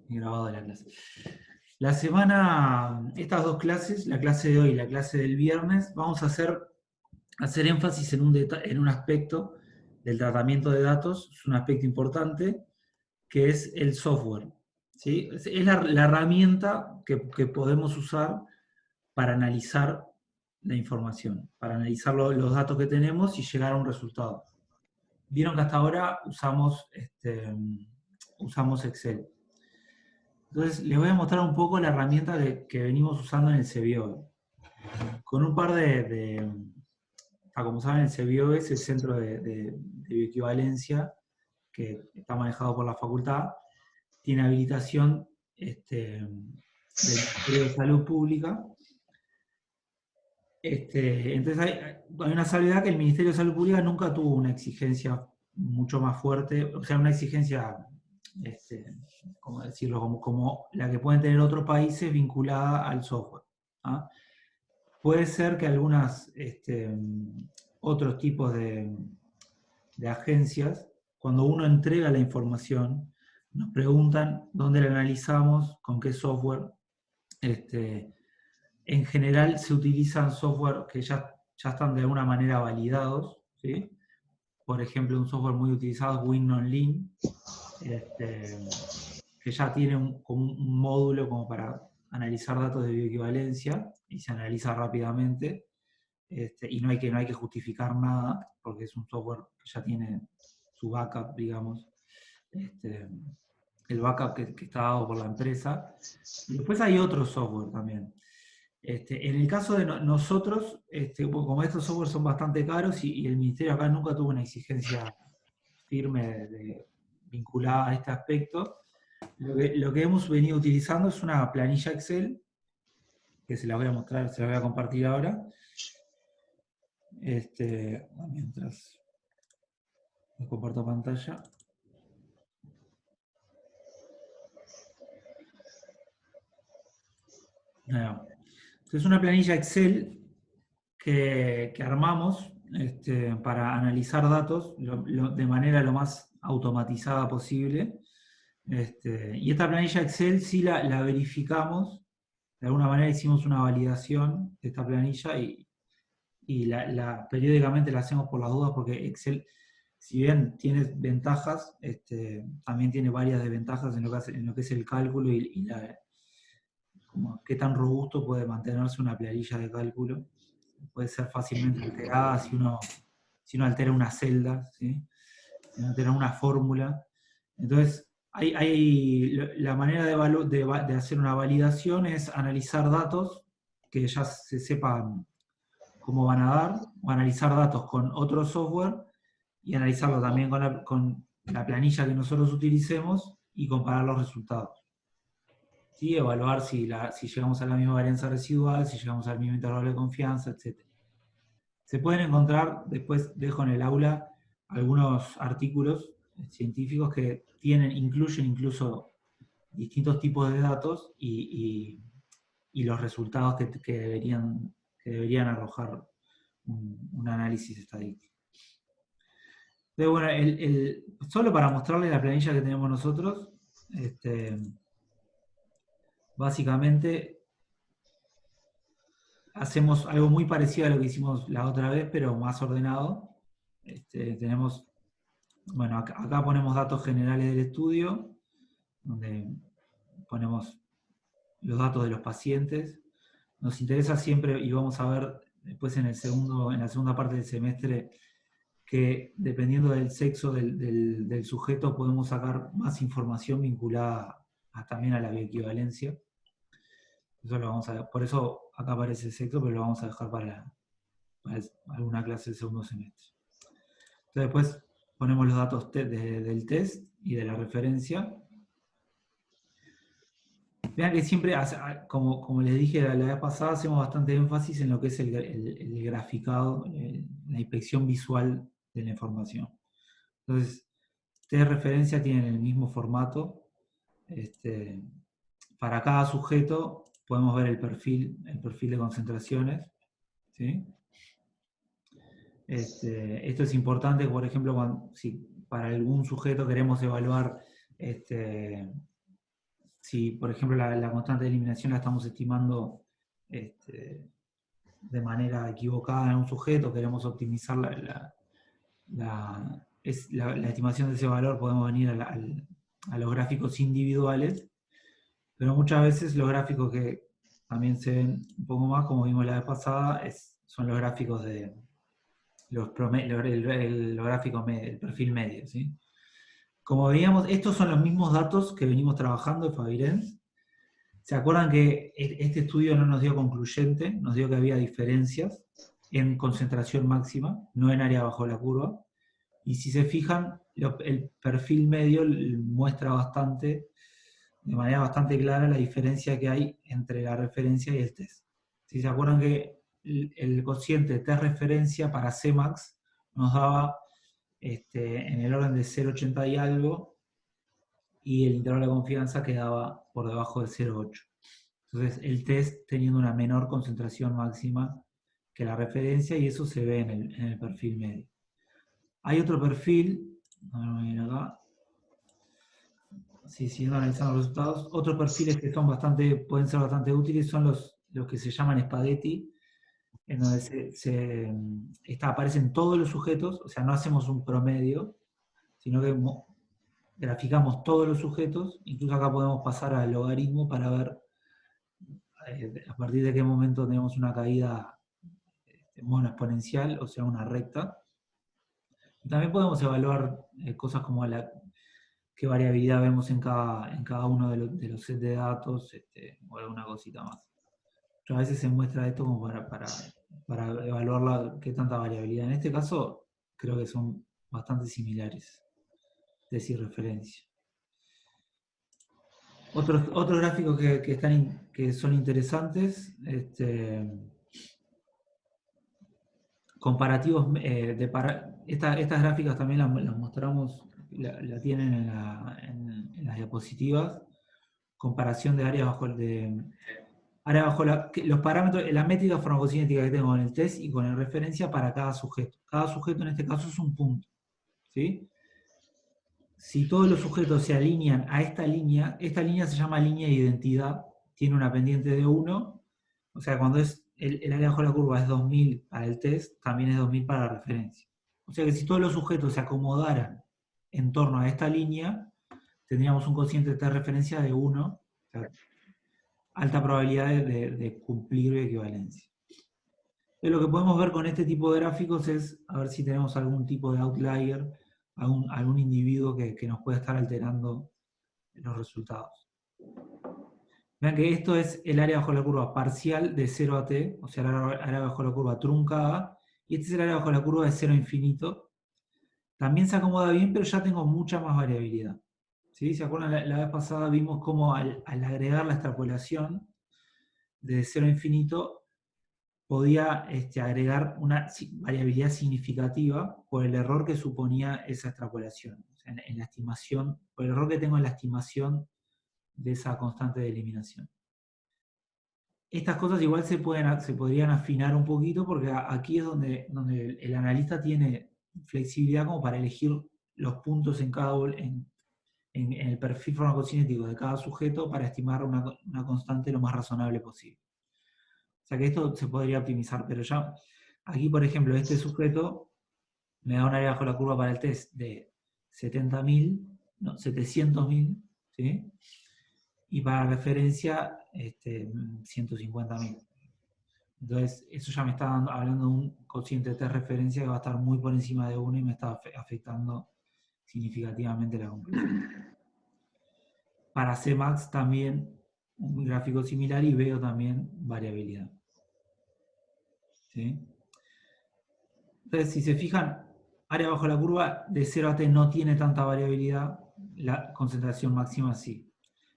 grabado de la clase. La semana, estas dos clases, la clase de hoy y la clase del viernes, vamos a hacer énfasis en un aspecto del tratamiento de datos, es un aspecto importante, que es el software. ¿Sí? Es la herramienta que podemos usar para analizar la información, para analizar los datos que tenemos y llegar a un resultado. Vieron que hasta ahora usamos Excel. Entonces, les voy a mostrar un poco la herramienta que venimos usando en el CBIOE. Con un par como saben, el CBIOE es el centro de bioequivalencia que está manejado por la facultad. Tiene habilitación del Ministerio de Salud Pública. Entonces, hay una salvedad que el Ministerio de Salud Pública nunca tuvo una exigencia mucho más fuerte, o sea, una exigencia ¿cómo decirlo? Como la que pueden tener otros países vinculada al software. ¿Ah? Puede ser que otros tipos de agencias, cuando uno entrega la información, nos preguntan dónde la analizamos, con qué software. En general se utilizan software que ya están de alguna manera validados, ¿sí? Por ejemplo, un software muy utilizado es WinOnLine, que ya tiene como un módulo como para analizar datos de bioequivalencia y se analiza rápidamente, y no hay que justificar nada porque es un software que ya tiene su backup, digamos, el backup que está dado por la empresa. Y después hay otro software también. En el caso de nosotros, como estos softwares son bastante caros y el ministerio acá nunca tuvo una exigencia firme vinculada a este aspecto, lo que hemos venido utilizando es una planilla Excel, que se la voy a mostrar, se la voy a compartir ahora. Mientras les comparto pantalla. Es una planilla Excel que armamos para analizar datos de manera lo más automatizada posible. Y esta planilla Excel sí la verificamos, de alguna manera hicimos una validación de esta planilla y periódicamente la hacemos por las dudas porque Excel, si bien tiene ventajas, también tiene varias desventajas en lo que es el cálculo y como qué tan robusto puede mantenerse una planilla de cálculo. Puede ser fácilmente alterada si uno altera una celda, ¿sí? Si uno altera una fórmula. Entonces, la manera de hacer una validación es analizar datos que ya se sepan cómo van a dar, o analizar datos con otro software y analizarlo también con la planilla que nosotros utilicemos y comparar los resultados. ¿Sí? Evaluar si llegamos a la misma varianza residual, si llegamos al mismo intervalo de confianza, etc. Se pueden encontrar, después dejo en el aula, algunos artículos científicos que incluyen incluso distintos tipos de datos y los resultados que deberían arrojar un análisis estadístico. Entonces, bueno, solo para mostrarles la planilla que tenemos nosotros, básicamente hacemos algo muy parecido a lo que hicimos la otra vez, pero más ordenado. Tenemos, bueno, acá ponemos datos generales del estudio, donde ponemos los datos de los pacientes. Nos interesa siempre, y vamos a ver después en la segunda parte del semestre, que dependiendo del sexo del sujeto podemos sacar más información vinculada también a la bioequivalencia. Eso lo vamos a ver. Por eso acá aparece el sexo, pero lo vamos a dejar para alguna clase del segundo semestre. Entonces después ponemos los datos del test y de la referencia. Vean que siempre, como les dije la vez pasada, hacemos bastante énfasis en lo que es el graficado, la inspección visual de la información. Entonces, test de referencia tienen el mismo formato. Para cada sujeto podemos ver el perfil de concentraciones. ¿Sí? Esto es importante, por ejemplo, si para algún sujeto queremos evaluar si por ejemplo, la constante de eliminación la estamos estimando de manera equivocada en un sujeto, queremos optimizar la estimación de ese valor, podemos venir a los gráficos individuales, pero muchas veces los gráficos que también se ven un poco más, como vimos la vez pasada, son los gráficos de el gráfico el perfil medio. ¿Sí? Como veíamos, estos son los mismos datos que venimos trabajando de Favirens. ¿Se acuerdan que este estudio no nos dio concluyente? Nos dio que había diferencias en concentración máxima, no en área bajo la curva. Y si se fijan, el perfil medio muestra bastante, de manera bastante clara, la diferencia que hay entre la referencia y el test. Si se acuerdan que el cociente test referencia para Cmax nos daba en el orden de 0,80 y algo, y el intervalo de confianza quedaba por debajo de 0,8. Entonces el test teniendo una menor concentración máxima que la referencia, y eso se ve en el perfil medio. Hay otro perfil, acá, siguiendo analizando los resultados, otros perfiles que son pueden ser bastante útiles son los que se llaman spaghetti, en donde aparecen todos los sujetos, o sea, no hacemos un promedio, sino que graficamos todos los sujetos, incluso acá podemos pasar al logaritmo para ver a partir de qué momento tenemos una caída monoexponencial, o sea, una recta. Y también podemos evaluar cosas como qué variabilidad vemos en cada uno de los sets de datos, o alguna cosita más. Pero a veces se muestra esto como para evaluar qué tanta variabilidad. En este caso, creo que son bastante similares, es decir, referencia. Otros gráficos que son interesantes, comparativos, estas gráficas también las mostramos, la tienen en las diapositivas, comparación de áreas bajo los parámetros, la métrica farmacocinética que tengo en el test y con la referencia para cada sujeto. Cada sujeto en este caso es un punto. ¿Sí? Si todos los sujetos se alinean a esta línea se llama línea de identidad, tiene una pendiente de 1, o sea, cuando el área bajo la curva es 2000 para el test, también es 2000 para la referencia. O sea que si todos los sujetos se acomodaran en torno a esta línea, tendríamos un cociente de referencia de 1, o sea, alta probabilidad de cumplir equivalencia. Entonces, lo que podemos ver con este tipo de gráficos es a ver si tenemos algún tipo de outlier, algún individuo que nos puede estar alterando los resultados. Vean que esto es el área bajo la curva parcial de 0 a t, o sea, el área bajo la curva truncada, y este es el área bajo la curva de 0 a infinito. También se acomoda bien, pero ya tengo mucha más variabilidad. ¿Sí? ¿Se acuerdan? La vez pasada vimos cómo al agregar la extrapolación de 0 a infinito, podía agregar una variabilidad significativa por el error que suponía esa extrapolación, o sea, en la estimación, por el error que tengo en la estimación de esa constante de eliminación. Estas cosas igual se podrían afinar un poquito, porque aquí es donde el analista tiene flexibilidad como para elegir los puntos en el perfil farmacocinético de cada sujeto para estimar una constante lo más razonable posible. O sea que esto se podría optimizar, pero ya aquí, por ejemplo, este sujeto me da un área bajo la curva para el test de 700.000, ¿sí? Y para referencia 150.000. Entonces, eso ya me está hablando de un cociente de test referencia que va a estar muy por encima de 1 y me está afectando significativamente la conclusión. Para Cmax también un gráfico similar y veo también variabilidad. ¿Sí? Entonces, si se fijan, área bajo la curva de 0 a t no tiene tanta variabilidad, la concentración máxima sí.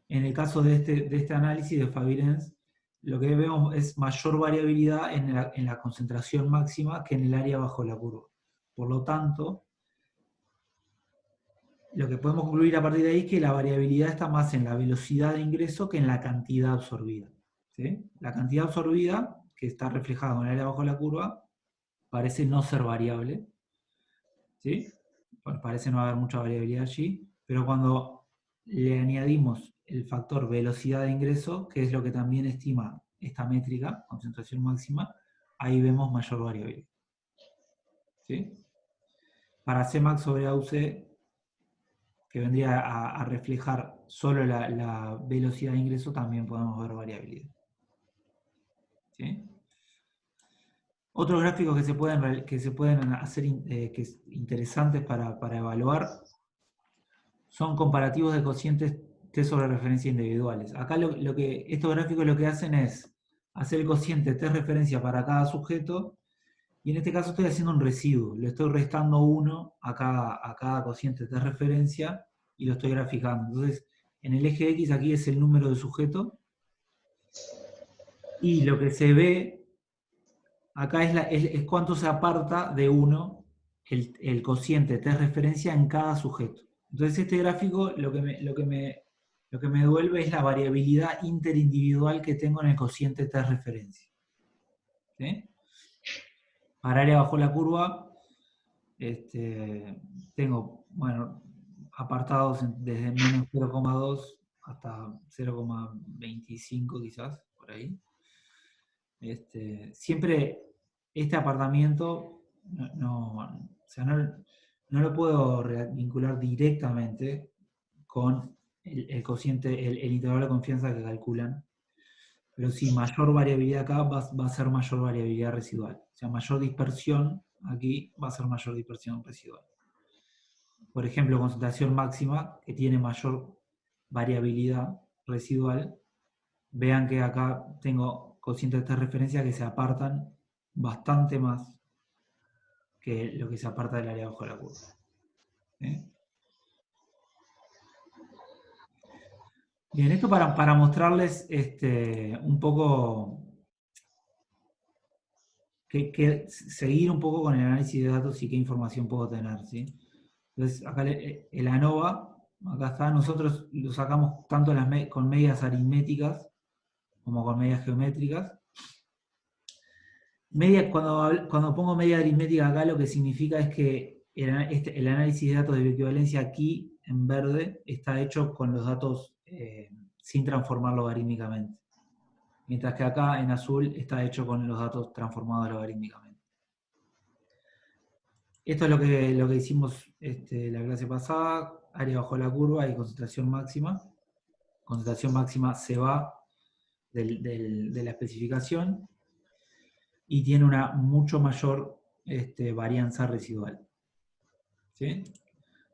En el caso de este análisis de Favirens, lo que vemos es mayor variabilidad en la concentración máxima que en el área bajo la curva. Por lo tanto, lo que podemos concluir a partir de ahí es que la variabilidad está más en la velocidad de ingreso que en la cantidad absorbida. ¿Sí? La cantidad absorbida, que está reflejada en el área bajo la curva, parece no ser variable. ¿Sí? Bueno, parece no haber mucha variabilidad allí, pero cuando le añadimos el factor velocidad de ingreso, que es lo que también estima esta métrica, concentración máxima, ahí vemos mayor variabilidad. ¿Sí? Para Cmax sobre AUC, que vendría a reflejar solo la velocidad de ingreso, también podemos ver variabilidad. ¿Sí? Otros gráficos que se pueden hacer interesantes para evaluar son comparativos de cocientes T sobre referencia individuales. Acá estos gráficos lo que hacen es hacer el cociente T referencia para cada sujeto, y en este caso estoy haciendo un residuo. Le estoy restando 1 a cada cociente T referencia y lo estoy graficando. Entonces, en el eje X aquí es el número de sujeto, y lo que se ve acá es cuánto se aparta de 1 el cociente T referencia en cada sujeto. Entonces este gráfico lo que me devuelve es la variabilidad interindividual que tengo en el cociente T referencia. ¿Sí? Para área bajo la curva, tengo, bueno, apartados desde menos 0,2 hasta 0,25 quizás, por ahí. Siempre este apartamiento no lo puedo vincular directamente con el cociente, el intervalo de confianza que calculan, pero sí, mayor variabilidad acá va a ser mayor variabilidad residual. O sea, mayor dispersión aquí va a ser mayor dispersión residual. Por ejemplo, concentración máxima, que tiene mayor variabilidad residual, vean que acá tengo cocientes de esta referencia que se apartan bastante más que lo que se aparta del área bajo la curva. ¿Sí? Bien, esto para mostrarles un poco, seguir un poco con el análisis de datos y qué información puedo tener. ¿Sí? Entonces, acá el ANOVA, acá está, nosotros lo sacamos tanto con medidas aritméticas como con medidas geométricas. Cuando pongo media aritmética acá, lo que significa es que el análisis de datos de bioequivalencia aquí, en verde, está hecho con los datos sin transformar logarítmicamente. Mientras que acá, en azul, está hecho con los datos transformados logarítmicamente. Esto es lo que hicimos la clase pasada, área bajo la curva y concentración máxima. Concentración máxima se va de la especificación y tiene una mucho mayor varianza residual. ¿Sí?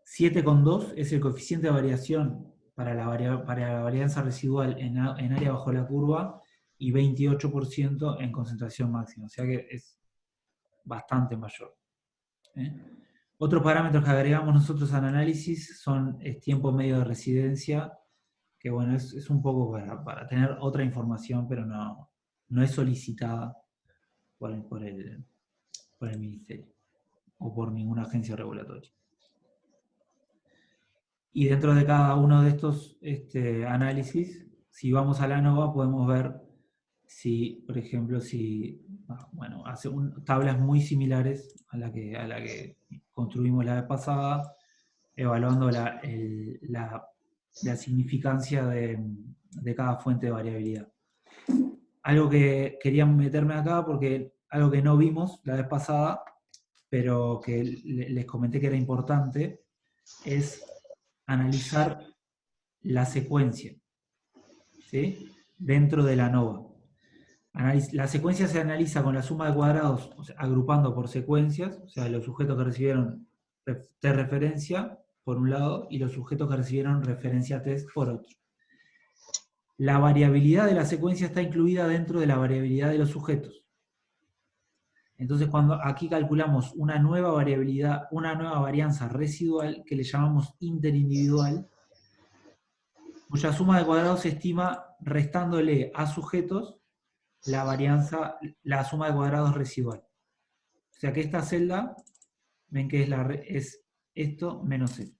7,2 es el coeficiente de variación para la varianza residual en área bajo la curva y 28% en concentración máxima, o sea que es bastante mayor. Otros parámetros que agregamos nosotros al análisis son tiempo medio de residencia, que bueno, es un poco para tener otra información, pero no es solicitada por el Ministerio o por ninguna agencia regulatoria. Y dentro de cada uno de estos análisis, si vamos a la ANOVA, podemos ver si, por ejemplo, hace tablas muy similares a la que construimos la vez pasada, evaluando la significancia de cada fuente de variabilidad. Algo que quería meterme acá, porque algo que no vimos la vez pasada, pero que les comenté que era importante, es analizar la secuencia, ¿sí? Dentro de la ANOVA. La secuencia se analiza con la suma de cuadrados, o sea, agrupando por secuencias, o sea, los sujetos que recibieron T referencia por un lado y los sujetos que recibieron referencia test por otro. La variabilidad de la secuencia está incluida dentro de la variabilidad de los sujetos. Entonces, cuando aquí calculamos una nueva variabilidad, una nueva varianza residual que le llamamos interindividual, cuya suma de cuadrados se estima restándole a sujetos la suma de cuadrados residual. O sea que esta celda, ven que es esto menos esto.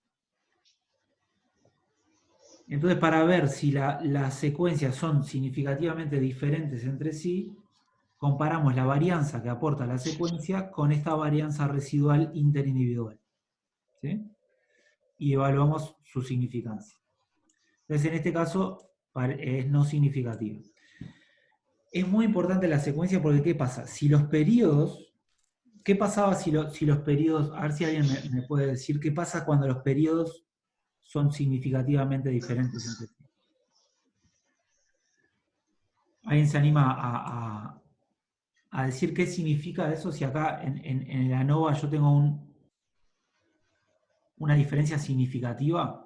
Entonces, para ver si las secuencias son significativamente diferentes entre sí, comparamos la varianza que aporta la secuencia con esta varianza residual interindividual. ¿Sí? Y evaluamos su significancia. Entonces, en este caso, es no significativa. Es muy importante la secuencia porque ¿qué pasa? Si los periodos, ¿qué pasaba si los periodos, a ver si alguien me puede decir, qué pasa cuando los periodos son significativamente diferentes entre sí? ¿Alguien se anima a decir qué significa eso? Si acá en el ANOVA yo tengo una diferencia significativa.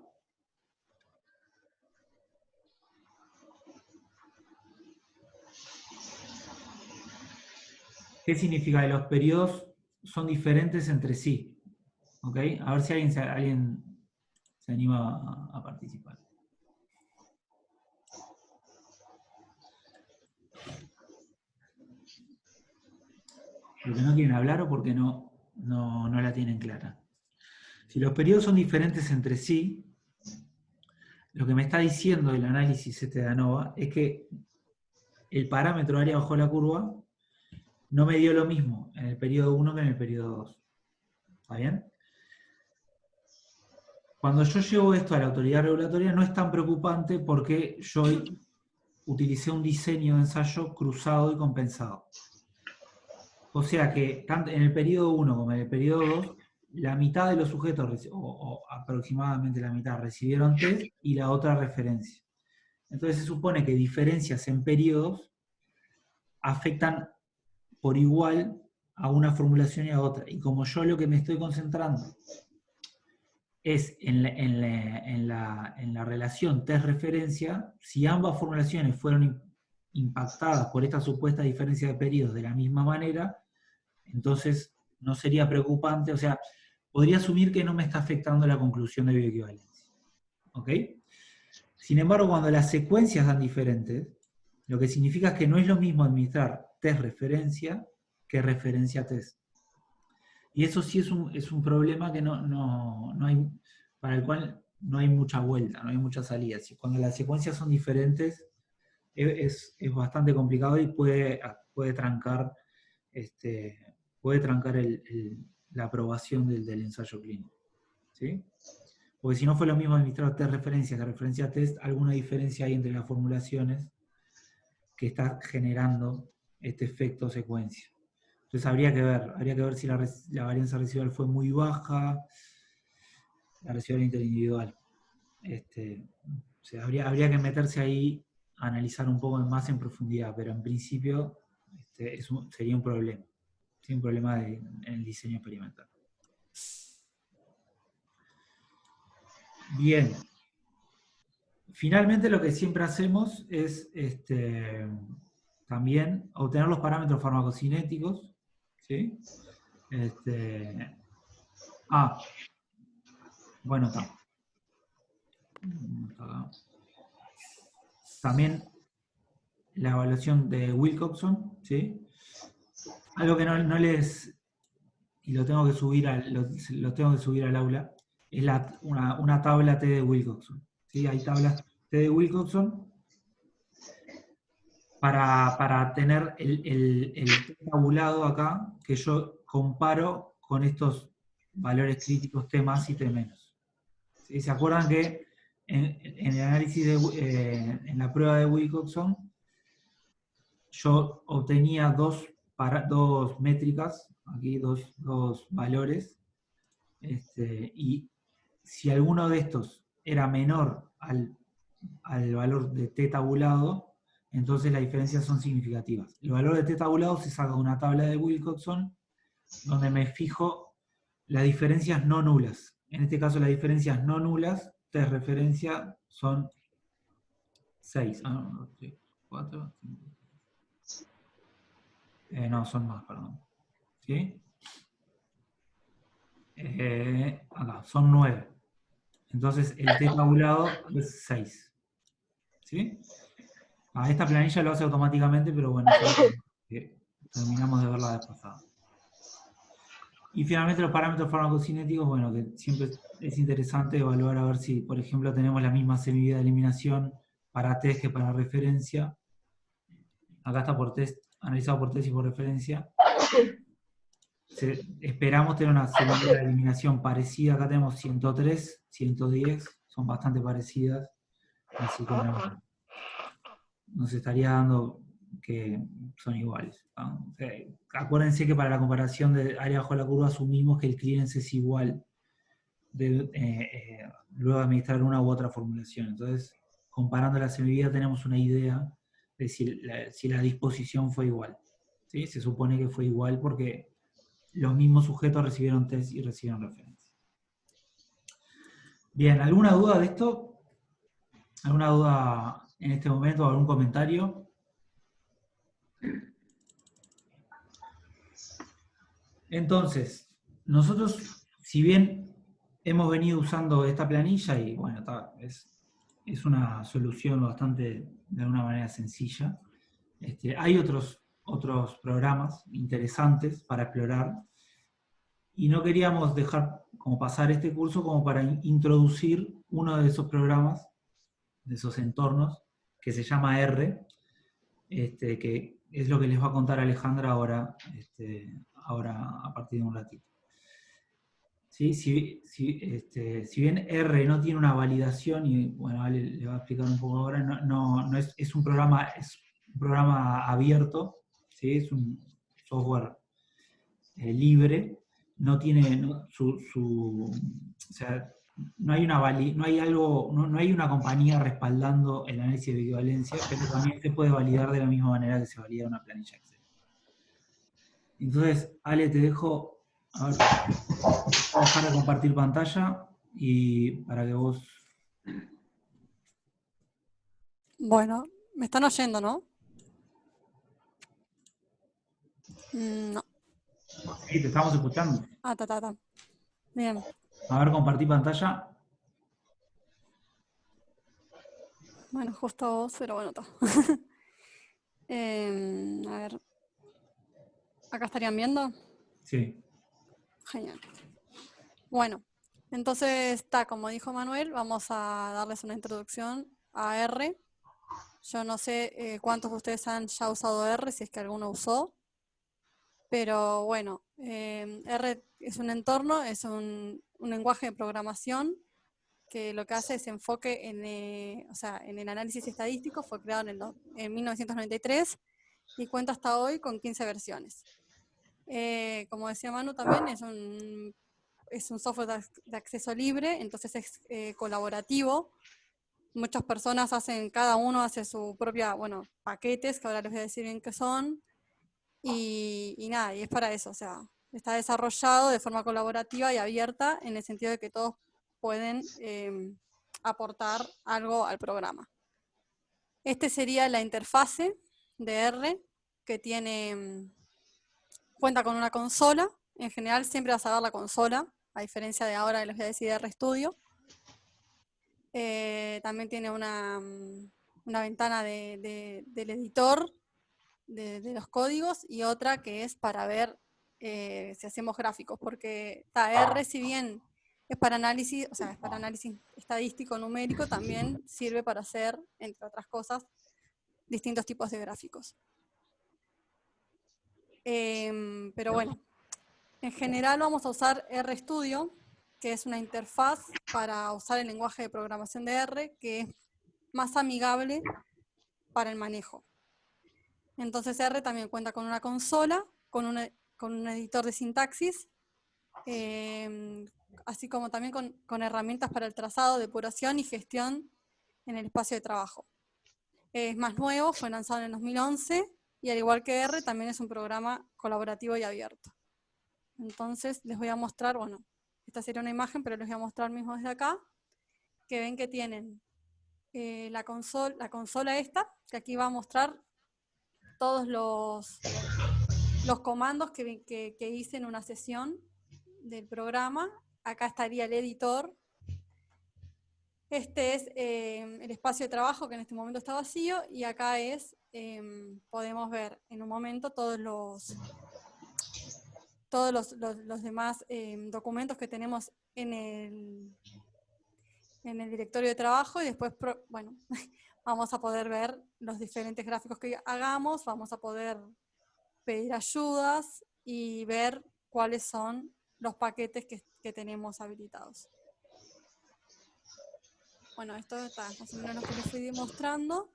¿Qué significa que los periodos son diferentes entre sí? ¿Ok? A ver si alguien se anima a participar. ¿Porque no quieren hablar o porque no la tienen clara? Si los periodos son diferentes entre sí, lo que me está diciendo el análisis este de ANOVA es que el parámetro área bajo la curva no me dio lo mismo en el periodo 1 que en el periodo 2. ¿Está bien? Cuando yo llevo esto a la autoridad regulatoria no es tan preocupante porque yo utilicé un diseño de ensayo cruzado y compensado. O sea que tanto en el periodo 1 como en el periodo 2, la mitad de los sujetos, o aproximadamente la mitad, recibieron test y la otra referencia. Entonces se supone que diferencias en periodos afectan por igual a una formulación y a otra. Y como yo lo que me estoy concentrando es en la relación test-referencia, si ambas formulaciones fueron impactadas por esta supuesta diferencia de periodos de la misma manera, entonces no sería preocupante, o sea, podría asumir que no me está afectando la conclusión de bioequivalencia. ¿Ok? Sin embargo, cuando las secuencias dan diferentes, lo que significa es que no es lo mismo administrar test-referencia que referencia-test. Y eso sí es un problema que no hay, para el cual no hay mucha vuelta, no hay mucha salida. Cuando las secuencias son diferentes, es bastante complicado y puede trancar, puede trancar la aprobación del ensayo clínico. ¿Sí? Porque si no fue lo mismo administrar test referencia que referencia test, alguna diferencia hay entre las formulaciones que está generando este efecto secuencia. Entonces habría que ver si la varianza residual fue muy baja, la residual interindividual. O sea, habría que meterse ahí a analizar un poco más en profundidad, pero en principio sería un problema. Sería un problema en el diseño experimental. Bien. Finalmente lo que siempre hacemos es también obtener los parámetros farmacocinéticos. ¿Sí? Bueno, está. También la evaluación de Wilcoxon, ¿sí? Algo que no les, y lo tengo que subir al aula, es una tabla T de Wilcoxon. ¿Sí? Hay tablas T de Wilcoxon para tener el tabulado acá, que yo comparo con estos valores críticos T más y T menos. ¿Sí? ¿Se acuerdan que en el análisis en la prueba de Wilcoxon, yo obtenía dos métricas, aquí dos valores, y si alguno de estos era menor al valor de T tabulado, entonces las diferencias son significativas. El valor de T tabulado se saca de una tabla de Wilcoxon, donde me fijo las diferencias no nulas. En este caso las diferencias no nulas, T referencia, son 6. 4, 5. No, son más, perdón. ¿Sí? Acá, son 9. Entonces el T tabulado es 6. ¿Sí? Esta planilla lo hace automáticamente, pero bueno, terminamos de verla la vez pasada. Y finalmente los parámetros farmacocinéticos, bueno, que siempre es interesante evaluar a ver si, por ejemplo, tenemos la misma semivida de eliminación para test que para referencia. Acá está por test, analizado por test y por referencia. Esperamos tener una semivida de eliminación parecida. Acá tenemos 103, 110, son bastante parecidas. Así que nos estaría dando que son iguales, ¿no? Acuérdense que para la comparación de área bajo la curva asumimos que el clearance es igual luego de administrar una u otra formulación. Entonces, comparando la semivida tenemos una idea de si la disposición fue igual. ¿Sí? Se supone que fue igual porque los mismos sujetos recibieron test y recibieron referencia. Bien, ¿alguna duda de esto? ¿Alguna duda en este momento? ¿Algún comentario? Entonces, nosotros, si bien hemos venido usando esta planilla y bueno, es una solución bastante, de alguna manera, sencilla, hay otros programas interesantes para explorar y no queríamos dejar como pasar este curso como para introducir uno de esos programas, de esos entornos, que se llama R, que es lo que les va a contar Alejandra ahora a partir de un ratito. ¿Sí? Si bien R no tiene una validación, y bueno, Ale le va a explicar un poco ahora, no es un programa abierto, ¿sí? Es un software libre, no tiene o sea, no hay una compañía respaldando el análisis de equivalencia, pero también se puede validar de la misma manera que se valida una planilla Excel. Entonces, Ale, te dejo, a ver, voy a dejar de compartir pantalla y para que vos... Bueno, me están oyendo, ¿no? No. Sí, te estamos escuchando. Ah, ta. Bien. A ver, compartir pantalla. Bueno, justo vos, pero bueno, está. A ver. ¿Acá estarían viendo? Sí. Genial. Bueno, entonces está, como dijo Manuel, vamos a darles una introducción a R. Yo no sé cuántos de ustedes han ya usado R, si es que alguno usó. Pero bueno, R es un entorno, es un lenguaje de programación que lo que hace es enfoque en el análisis estadístico. Fue creado en 1993 y cuenta hasta hoy con 15 versiones. Como decía Manu también, es un software de acceso libre, entonces es colaborativo. Muchas personas cada uno hace su propia, paquetes, que ahora les voy a decir bien qué son, y nada, y es para eso, o sea, está desarrollado de forma colaborativa y abierta en el sentido de que todos pueden aportar algo al programa. Este sería la interfase de R, que cuenta con una consola. En general siempre vas a ver la consola, a diferencia de ahora que les voy a decir RStudio. También tiene una ventana del editor de los códigos y otra que es para ver si hacemos gráficos, porque R, si bien es para análisis, o sea, es para análisis estadístico numérico, también sirve para hacer, entre otras cosas, distintos tipos de gráficos. Pero bueno, en general vamos a usar RStudio, que es una interfaz para usar el lenguaje de programación de R, que es más amigable para el manejo. Entonces R también cuenta con una consola, con un editor de sintaxis, así como también con herramientas para el trazado, depuración y gestión en el espacio de trabajo. Es más nuevo, fue lanzado en el 2011 y al igual que R también es un programa colaborativo y abierto. Entonces les voy a mostrar, bueno, esta sería una imagen, pero les voy a mostrar mismo desde acá, que ven que tienen la consola esta, que aquí va a mostrar todos los comandos que hice en una sesión del programa. Acá estaría el editor. Este es el espacio de trabajo que en este momento está vacío y acá podemos ver en un momento todos los demás documentos que tenemos en el directorio de trabajo y después, bueno, vamos a poder ver los diferentes gráficos que hagamos, vamos a poder pedir ayudas y ver cuáles son los paquetes que tenemos habilitados. Bueno, esto está más o menos lo que les fui mostrando.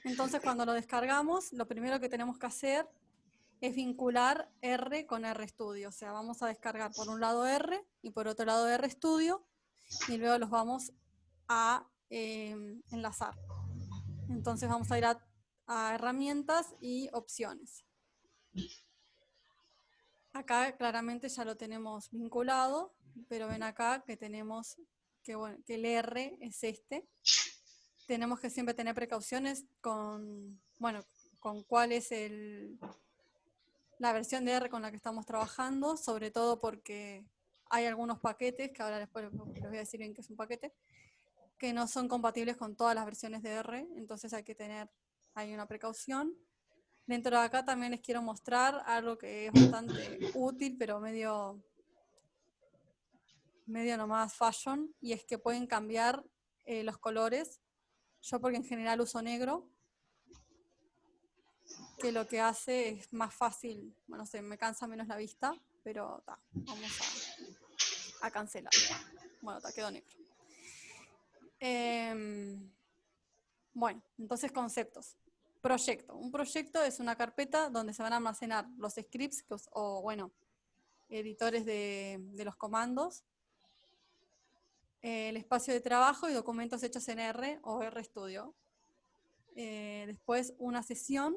Entonces, cuando lo descargamos, lo primero que tenemos que hacer es vincular R con RStudio. O sea, vamos a descargar por un lado R y por otro lado RStudio, y luego los vamos a enlazar. Entonces vamos a ir a herramientas y opciones. Acá claramente ya lo tenemos vinculado, pero ven acá que tenemos que, bueno, que el R es este. Tenemos que siempre tener precauciones con, bueno, con cuál es la versión de R con la que estamos trabajando, sobre todo porque hay algunos paquetes, que ahora después les voy a decir bien qué es un paquete, que no son compatibles con todas las versiones de R, entonces hay que tener ahí una precaución. Dentro de acá también les quiero mostrar algo que es bastante útil, pero medio nomás fashion, y es que pueden cambiar los colores. Yo porque en general uso negro, que lo que hace es más fácil, bueno, no sé, me cansa menos la vista, pero vamos a cancelar. Bueno, quedó negro. Bueno, entonces conceptos. Proyecto. Un proyecto es una carpeta donde se van a almacenar los scripts o, bueno, editores de los comandos, el espacio de trabajo y documentos hechos en R o RStudio. Después, una sesión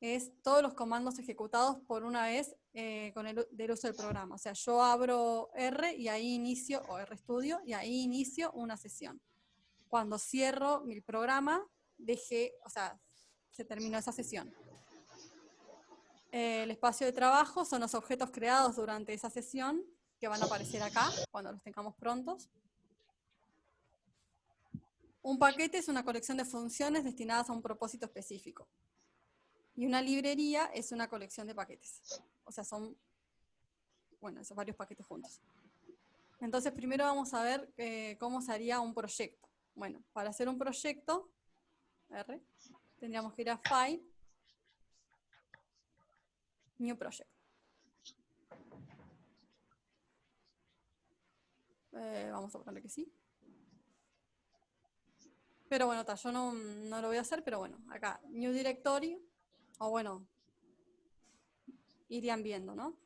es todos los comandos ejecutados por una vez con del uso del programa. O sea, yo abro R y ahí inicio, o RStudio, y ahí inicio una sesión. Cuando cierro mi programa, o sea, se terminó esa sesión. El espacio de trabajo son los objetos creados durante esa sesión, que van a aparecer acá, cuando los tengamos prontos. Un paquete es una colección de funciones destinadas a un propósito específico. Y una librería es una colección de paquetes. O sea, son, bueno, esos varios paquetes juntos. Entonces, primero vamos a ver cómo se haría un proyecto. Bueno, para hacer un proyecto, R, tendríamos que ir a File, New Project. Vamos a ponerle que sí. Pero bueno, yo no lo voy a hacer, pero bueno, acá, New Directory, o bueno, irían viendo, ¿no?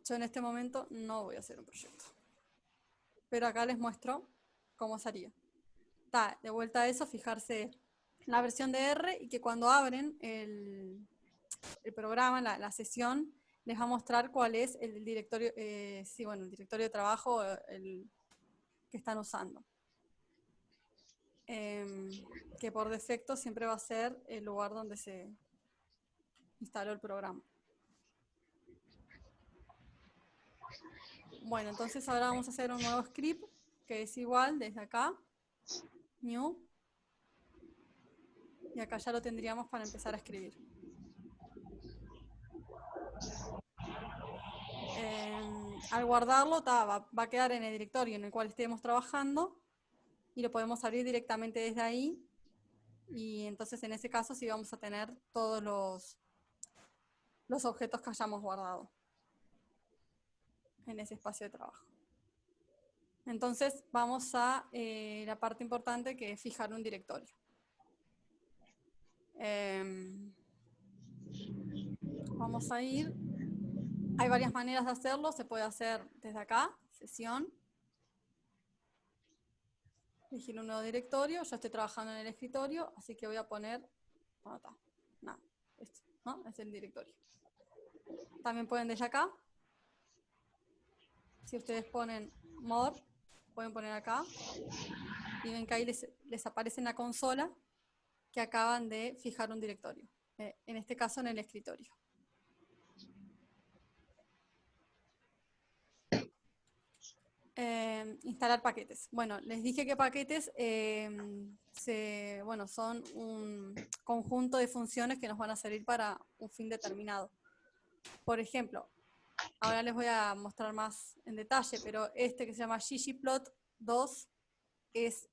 Yo en este momento no voy a hacer un proyecto. Pero acá les muestro cómo sería. De vuelta a eso, fijarse la versión de R y que cuando abren el programa, la sesión, les va a mostrar cuál es el directorio, el directorio de trabajo que están usando. Que por defecto siempre va a ser el lugar donde se instaló el programa. Bueno, entonces ahora vamos a hacer un nuevo script que es igual desde acá, new, y acá ya lo tendríamos para empezar a escribir. Al guardarlo va a quedar en el directorio en el cual estemos trabajando y lo podemos abrir directamente desde ahí, y entonces en ese caso sí vamos a tener todos los objetos que hayamos guardado en ese espacio de trabajo. Entonces vamos a la parte importante, que es fijar un directorio. Vamos a ir, hay varias maneras de hacerlo, se puede hacer desde acá, sesión, elegir un nuevo directorio. Yo estoy trabajando en el escritorio, así que voy a poner, esto, ¿no? Es el directorio. También pueden desde acá, si ustedes ponen more, pueden poner acá, y ven que ahí les aparece en la consola que acaban de fijar un directorio, en este caso en el escritorio. Instalar paquetes. Bueno, les dije que paquetes son un conjunto de funciones que nos van a servir para un fin determinado. Por ejemplo, ahora les voy a mostrar más en detalle, pero este que se llama ggplot2 es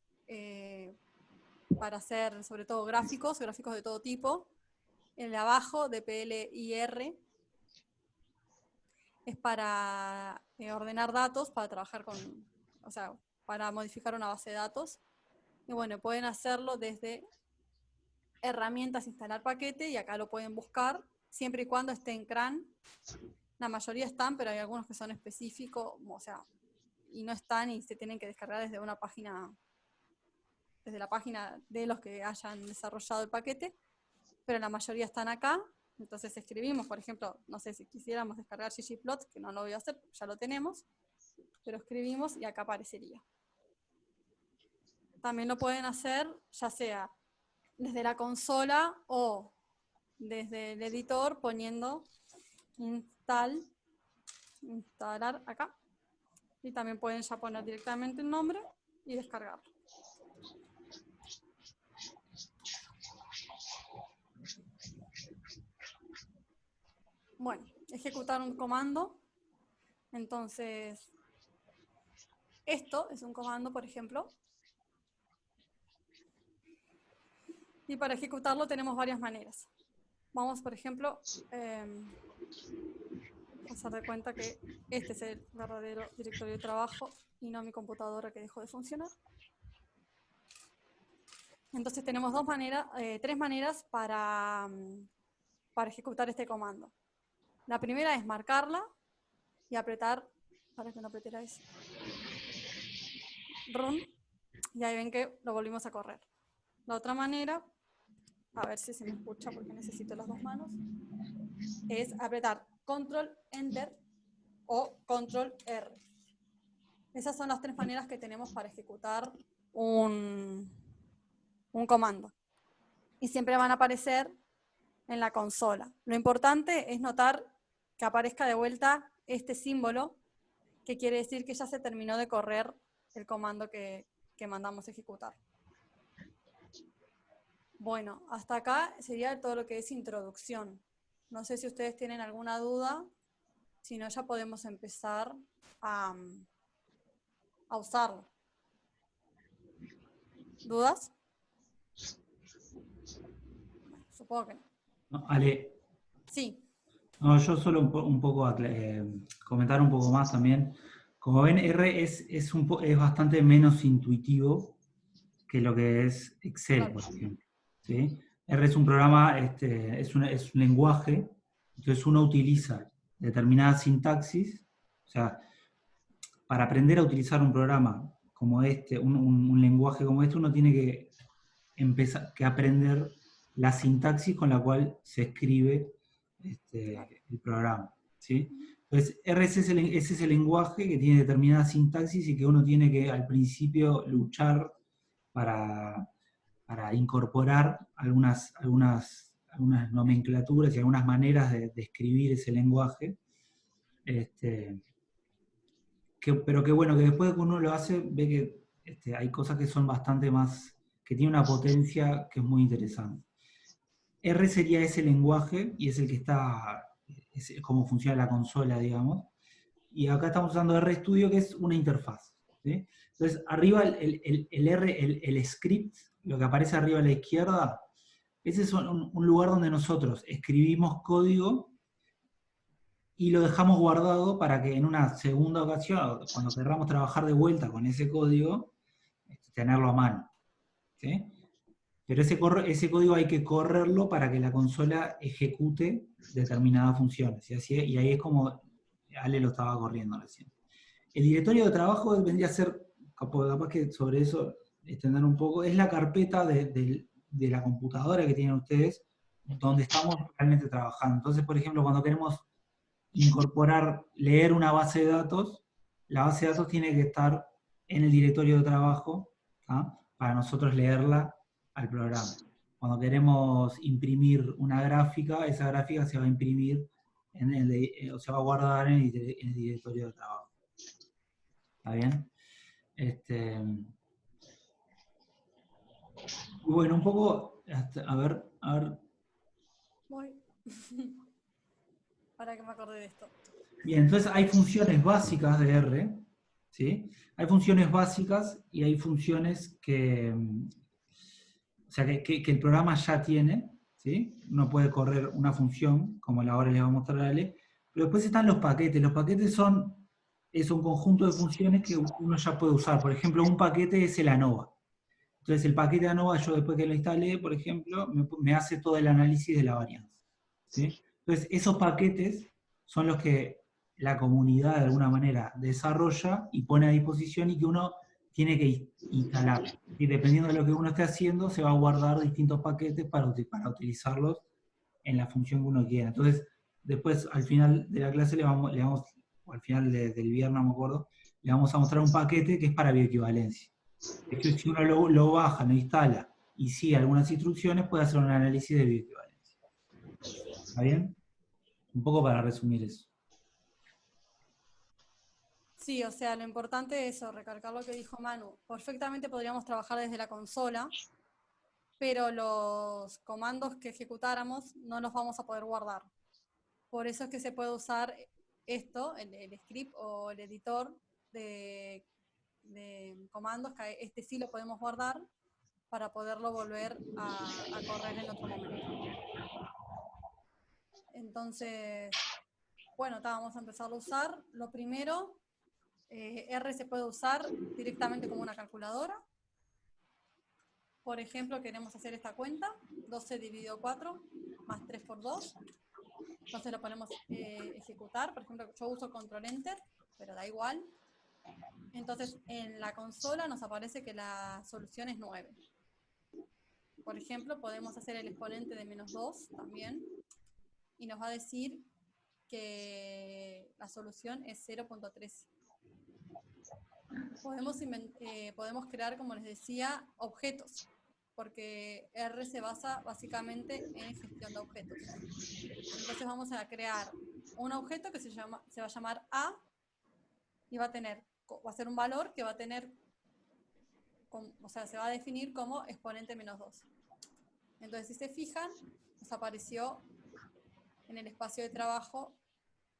para hacer sobre todo gráficos de todo tipo. El de abajo, DPLIR, es para ordenar datos, para trabajar con, o sea, para modificar una base de datos. Y bueno, pueden hacerlo desde herramientas, instalar paquete, y acá lo pueden buscar, siempre y cuando esté en CRAN. La mayoría están, pero hay algunos que son específicos, o sea, y no están y se tienen que descargar desde una página, desde la página de los que hayan desarrollado el paquete, pero la mayoría están acá. Entonces escribimos, por ejemplo, no sé si quisiéramos descargar ggplot, que no lo voy a hacer, ya lo tenemos, pero escribimos y acá aparecería. También lo pueden hacer ya sea desde la consola o desde el editor poniendo instalar acá. Y también pueden ya poner directamente el nombre y descargarlo. Bueno, ejecutar un comando. Entonces, esto es un comando, por ejemplo. Y para ejecutarlo tenemos varias maneras. Vamos, por ejemplo, hacer de cuenta que este es el verdadero directorio de trabajo y no mi computadora que dejó de funcionar. Entonces tenemos tres maneras para ejecutar este comando. La primera es marcarla y apretar, para que no apretéis, run, y ahí ven que lo volvimos a correr. La otra manera, a ver si se me escucha porque necesito las dos manos, es apretar control enter o control R. Esas son las tres maneras que tenemos para ejecutar un comando. Y siempre van a aparecer en la consola. Lo importante es notar que aparezca de vuelta este símbolo, que quiere decir que ya se terminó de correr el comando que mandamos ejecutar. Bueno, hasta acá sería todo lo que es introducción. No sé si ustedes tienen alguna duda, si no ya podemos empezar a usarlo. ¿Dudas? Bueno, supongo que no. No, Ale, Sí. no, yo solo un poco comentar un poco más también. Como ven, R es bastante menos intuitivo que lo que es Excel, por ejemplo. ¿Sí? R es un programa, es un lenguaje, entonces uno utiliza determinada sintaxis, o sea, para aprender a utilizar un programa como este, un lenguaje como este, uno tiene que empezar que aprender la sintaxis con la cual se escribe el programa. ¿Sí? Entonces, R es ese lenguaje que tiene determinada sintaxis y que uno tiene que al principio luchar para incorporar algunas nomenclaturas y algunas maneras de escribir ese lenguaje. Pero que bueno, que después de que uno lo hace, ve que hay cosas que son bastante más, que tiene una potencia que es muy interesante. R sería ese lenguaje y es el que está, es cómo funciona la consola, digamos. Y acá estamos usando RStudio, que es una interfaz. ¿Sí? Entonces, arriba el script, lo que aparece arriba a la izquierda, ese es un lugar donde nosotros escribimos código y lo dejamos guardado para que en una segunda ocasión, cuando queramos trabajar de vuelta con ese código, tenerlo a mano. ¿Sí? Pero ese código hay que correrlo para que la consola ejecute determinadas funciones. Y ahí es como Ale lo estaba corriendo recién. El directorio de trabajo vendría a ser, capaz que sobre eso extender un poco, es la carpeta de la computadora que tienen ustedes, donde estamos realmente trabajando. Entonces, por ejemplo, cuando queremos leer una base de datos, la base de datos tiene que estar en el directorio de trabajo, ¿ah? Para nosotros leerla al programa. Cuando queremos imprimir una gráfica, esa gráfica se va a imprimir, o se va a guardar en el directorio de trabajo. ¿Está bien? Bueno, un poco, a ver. Voy. Para que me acordé de esto. Bien, entonces hay funciones básicas de R, ¿sí? Hay funciones básicas y hay funciones que el programa ya tiene, ¿sí? Uno puede correr una función, como ahora les voy a mostrar a Ale, Pero después están los paquetes. Los paquetes es un conjunto de funciones que uno ya puede usar. Por ejemplo, un paquete es el ANOVA. Entonces, el paquete ANOVA, yo después que lo instalé, por ejemplo, me hace todo el análisis de la varianza. ¿Sí? Entonces, esos paquetes son los que la comunidad de alguna manera desarrolla y pone a disposición y que uno tiene que instalar. Y dependiendo de lo que uno esté haciendo, se va a guardar distintos paquetes para utilizarlos en la función que uno quiera. Entonces, después, al final de la clase, o al final del viernes, no me acuerdo, le vamos a mostrar un paquete que es para bioequivalencia. Es que si uno lo baja, lo instala y sigue algunas instrucciones, puede hacer un análisis de bioequivalencia. ¿Está bien? Un poco para resumir eso. Sí, o sea, lo importante es eso, recalcar lo que dijo Manu. Perfectamente podríamos trabajar desde la consola, pero los comandos que ejecutáramos no los vamos a poder guardar. Por eso es que se puede usar esto, el script o el editor de comandos, que este sí lo podemos guardar para poderlo volver a correr en otro momento. Entonces, bueno, vamos a empezar a usar. Lo primero, R se puede usar directamente como una calculadora. Por ejemplo, queremos hacer esta cuenta, 12 dividido 4 más 3 por 2. Entonces lo ponemos ejecutar. Por ejemplo, yo uso control enter, pero da igual. Entonces en la consola nos aparece que la solución es 9. Por ejemplo, podemos hacer el exponente de menos 2 también. Y nos va a decir que la solución es 0.13. Podemos crear, como les decía, objetos, porque R se basa básicamente en gestión de objetos. Entonces vamos a crear un objeto que se va a llamar A y va a ser un valor que va a tener, o sea, se va a definir como exponente menos 2. Entonces, si se fijan, nos apareció en el espacio de trabajo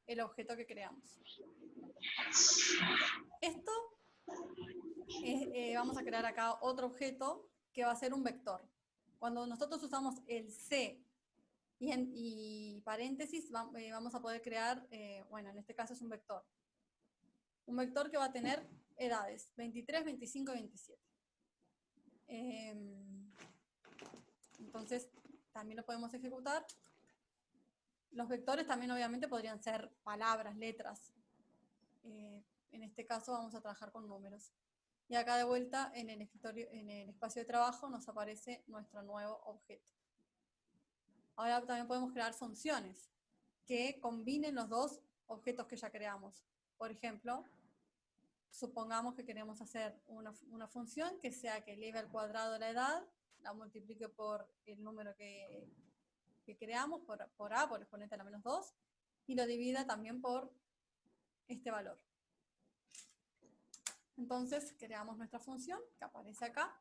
el objeto que creamos. Esto vamos a crear acá otro objeto que va a ser un vector. Cuando nosotros usamos el C y paréntesis, vamos a poder crear, bueno, en este caso es un vector. Un vector que va a tener edades, 23, 25 y 27. Entonces, también lo podemos ejecutar. Los vectores también obviamente podrían ser palabras, letras. En este caso vamos a trabajar con números. Y acá de vuelta en el espacio de trabajo nos aparece nuestro nuevo objeto. Ahora también podemos crear funciones que combinen los dos objetos que ya creamos. Por ejemplo, supongamos que queremos hacer una función que sea que eleve al cuadrado la edad, la multiplique por el número que creamos, por A, por exponente a la menos 2, y lo divida también por este valor. Entonces creamos nuestra función que aparece acá.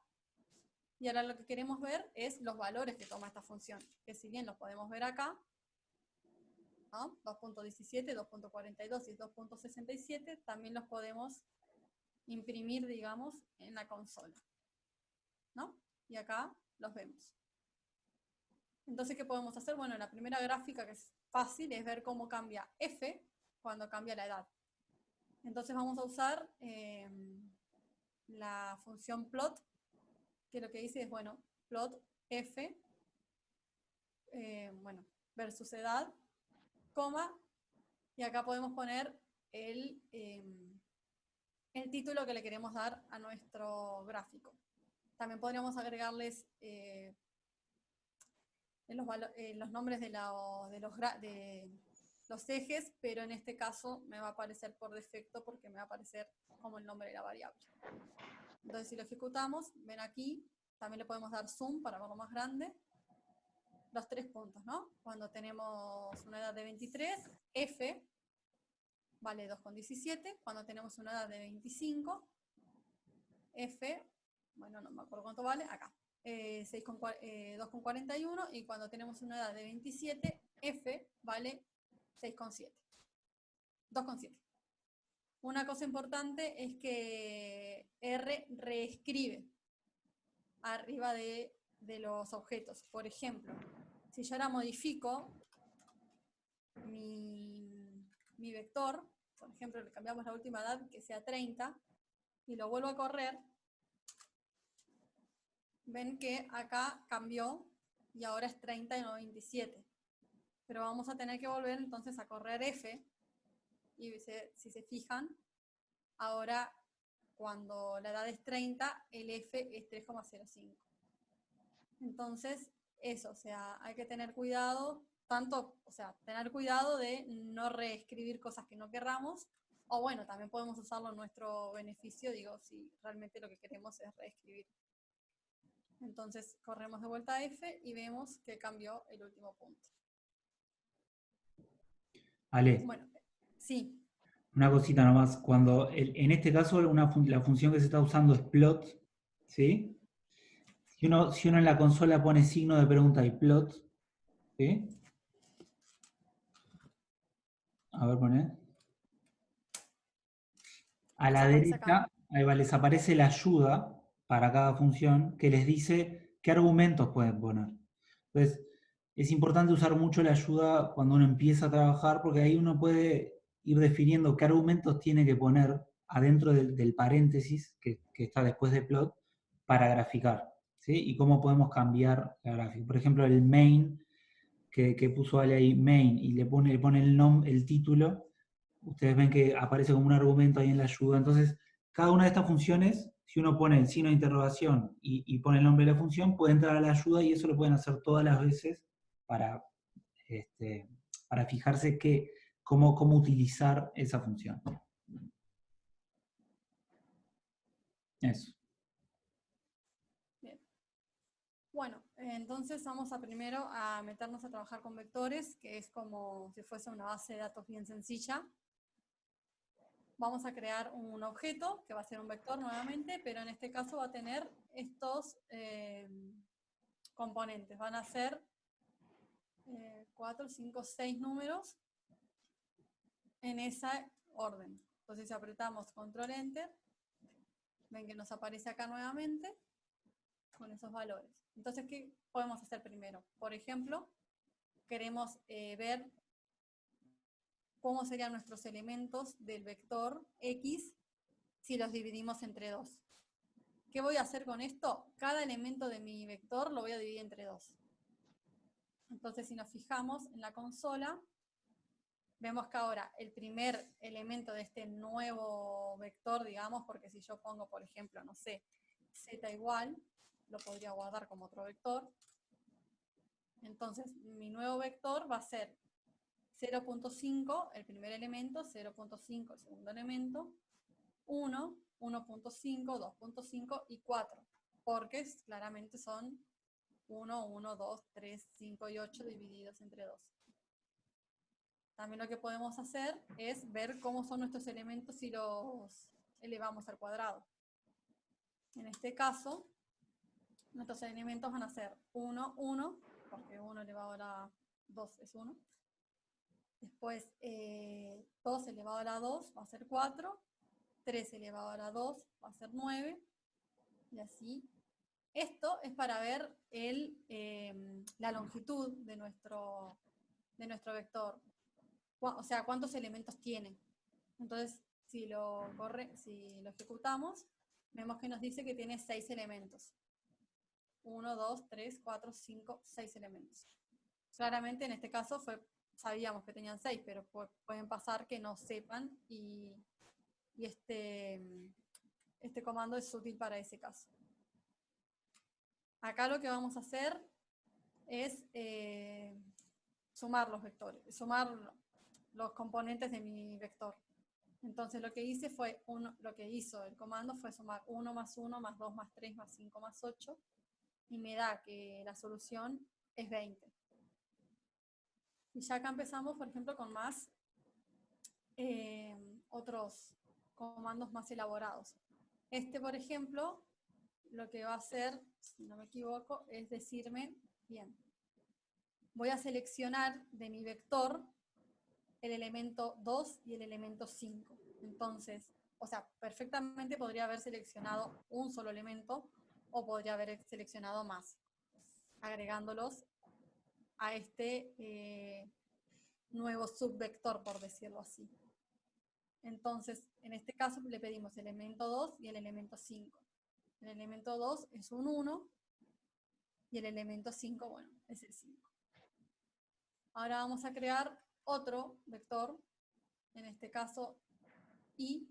Y ahora lo que queremos ver es los valores que toma esta función, que si bien los podemos ver acá, ¿no? 2.17, 2.42 y 2.67, también los podemos imprimir, digamos, en la consola, ¿no? Y acá los vemos. Entonces, ¿qué podemos hacer? Bueno, la primera gráfica, que es fácil, es ver cómo cambia f cuando cambia la edad. Entonces vamos a usar la función plot, que lo que dice es, bueno, plot f, bueno, versus edad, coma, y acá podemos poner el título que le queremos dar a nuestro gráfico. También podríamos agregarles los nombres de los ejes, pero en este caso me va a aparecer por defecto porque me va a aparecer como el nombre de la variable. Entonces, si lo ejecutamos, ven aquí, también le podemos dar zoom para verlo más grande. Los 3 puntos, ¿no? Cuando tenemos una edad de 23, f vale 2,17. Cuando tenemos una edad de 25, f, bueno, no me acuerdo cuánto vale, acá, 2,41. Y cuando tenemos una edad de 27, f vale 6,7. 2,7. Una cosa importante es que R reescribe arriba de los objetos. Por ejemplo, si yo ahora modifico mi mi vector, por ejemplo, le cambiamos la última edad que sea 30, y lo vuelvo a correr, ven que acá cambió y ahora es 30 y no 27. Pero vamos a tener que volver entonces a correr F, y si se fijan, ahora cuando la edad es 30, el F es 3,05. Entonces, eso, o sea, hay que tener cuidado, tener cuidado de no reescribir cosas que no querramos, o bueno, también podemos usarlo en nuestro beneficio, digo, si realmente lo que queremos es reescribir. Entonces, corremos de vuelta a F y vemos que cambió el último punto. Ale, Bueno, sí. una cosita nomás. Cuando en este caso la función que se está usando es plot, ¿sí? Si uno en la consola pone signo de pregunta y plot, ¿sí? A ver, poné. A la Desaparece acá. derecha, ahí va, les aparece la ayuda para cada función que les dice qué argumentos pueden poner. Entonces, es importante usar mucho la ayuda cuando uno empieza a trabajar, porque ahí uno puede ir definiendo qué argumentos tiene que poner adentro del paréntesis que está después de plot para graficar, ¿sí? Y cómo podemos cambiar la gráfica. Por ejemplo, el main, que puso Ale ahí, main, y le pone el título, ustedes ven que aparece como un argumento ahí en la ayuda. Entonces, cada una de estas funciones, si uno pone el signo de interrogación y pone el nombre de la función, puede entrar a la ayuda y eso lo pueden hacer todas las veces para, para fijarse cómo utilizar esa función. Eso. Bien. Bueno, entonces vamos primero a meternos a trabajar con vectores, que es como si fuese una base de datos bien sencilla. Vamos a crear un objeto, que va a ser un vector nuevamente, pero en este caso va a tener estos componentes. Van a ser 4, 5, 6 números en esa orden. Entonces si apretamos Control Enter, ven que nos aparece acá nuevamente con esos valores. Entonces, ¿qué podemos hacer primero? Por ejemplo, queremos ver cómo serían nuestros elementos del vector X si los dividimos entre 2. ¿Qué voy a hacer con esto? Cada elemento de mi vector lo voy a dividir entre 2. Entonces, si nos fijamos en la consola, vemos que ahora el primer elemento de este nuevo vector, digamos, porque si yo pongo, por ejemplo, no sé, z igual, lo podría guardar como otro vector. Entonces, mi nuevo vector va a ser 0.5, el primer elemento, 0.5, el segundo elemento, 1, 1.5, 2.5 y 4, porque claramente son 1, 1, 2, 3, 5 y 8 divididos entre 2. También lo que podemos hacer es ver cómo son nuestros elementos si los elevamos al cuadrado. En este caso, nuestros elementos van a ser 1, 1, porque 1 elevado a la 2 es 1. Después, 2 elevado a la 2 va a ser 4. 3 elevado a la 2 va a ser 9. Y así. Esto es para ver la longitud de nuestro vector. O sea, cuántos elementos tiene. Entonces, si lo ejecutamos, vemos que nos dice que tiene 6 elementos. 1, 2, 3, 4, 5, 6 elementos. Claramente en este caso sabíamos que tenían 6, pero pueden pasar que no sepan y este comando es útil para ese caso. Acá lo que vamos a hacer es sumar los vectores, sumar los componentes de mi vector. Entonces lo que hizo el comando fue sumar 1 más 1 más 2 más 3 más 5 más 8 y me da que la solución es 20. Y ya acá empezamos, por ejemplo, con más otros comandos más elaborados. Por ejemplo, lo que va a hacer, si no me equivoco, es decirme, bien, voy a seleccionar de mi vector el elemento 2 y el elemento 5. Entonces, o sea, perfectamente podría haber seleccionado un solo elemento o podría haber seleccionado más, agregándolos a este nuevo subvector, por decirlo así. Entonces, en este caso le pedimos el elemento 2 y el elemento 5. El elemento 2 es un 1 y el elemento 5, bueno, es el 5. Ahora vamos a crear otro vector, en este caso i,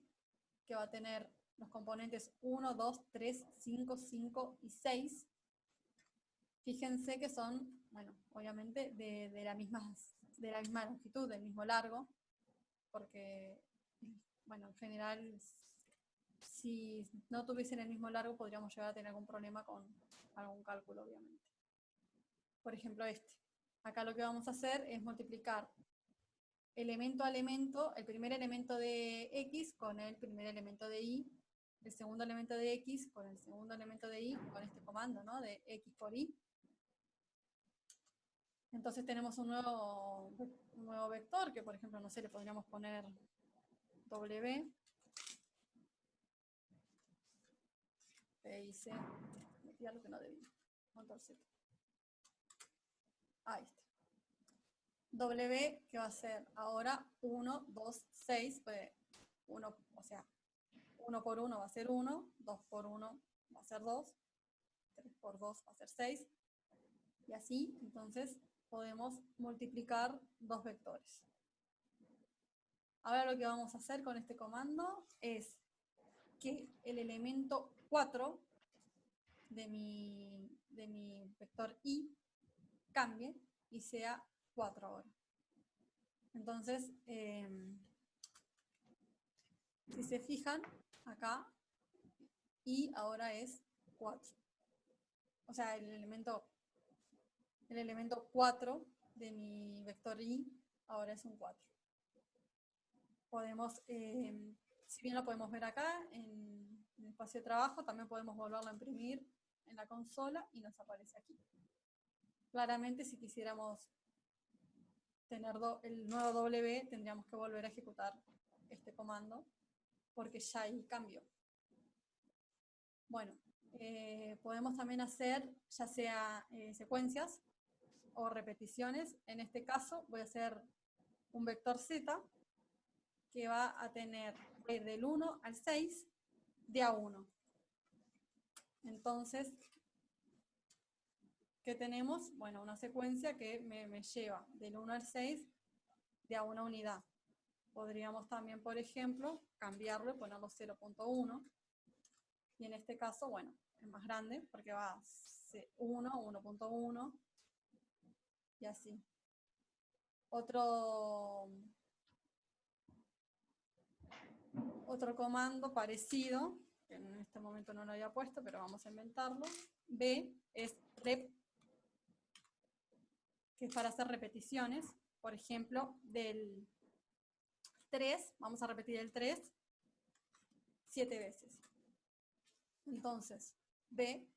que va a tener los componentes 1, 2, 3, 5, 5 y 6. Fíjense que son, bueno, obviamente de la misma longitud, del mismo largo, porque, bueno, en general, si no tuviesen el mismo largo, podríamos llegar a tener algún problema con algún cálculo, obviamente. Por ejemplo, este. Acá lo que vamos a hacer es multiplicar elemento a elemento, el primer elemento de x con el primer elemento de y, el segundo elemento de x con el segundo elemento de y, con este comando, ¿no? De x por y. Entonces tenemos un nuevo vector que, por ejemplo, no sé, le podríamos poner w. Hice, metí algo que no debía. Control Z. Ahí está. W, que va a ser ahora 1, 2, 6, pues 1, o sea, 1 por 1 va a ser 1, 2 por 1 va a ser 2, 3 por 2 va a ser 6, y así, entonces, podemos multiplicar dos vectores. Ahora lo que vamos a hacer con este comando es que el elemento 4 de mi vector i cambie y sea 4 ahora. Entonces, si se fijan, acá i ahora es 4. O sea, el elemento 4 de mi vector i ahora es un 4. Podemos, si bien lo podemos ver acá en el espacio de trabajo, también podemos volverlo a imprimir en la consola y nos aparece aquí. Claramente, si quisiéramos tener el nuevo W, tendríamos que volver a ejecutar este comando, porque ya ahí cambió. Bueno, podemos también hacer ya sea secuencias o repeticiones. En este caso voy a hacer un vector Z que va a ir del 1 al 6 de a 1. Entonces, ¿qué tenemos? Bueno, una secuencia que me lleva del 1 al 6 de a una unidad. Podríamos también, por ejemplo, cambiarlo y ponerlo 0.1. Y en este caso, bueno, es más grande porque va 1, 1.1 y así. Otro comando parecido, que en este momento no lo había puesto, pero vamos a inventarlo. B es rep, que es para hacer repeticiones. Por ejemplo, del 3, vamos a repetir el 3 7 veces. Entonces, B,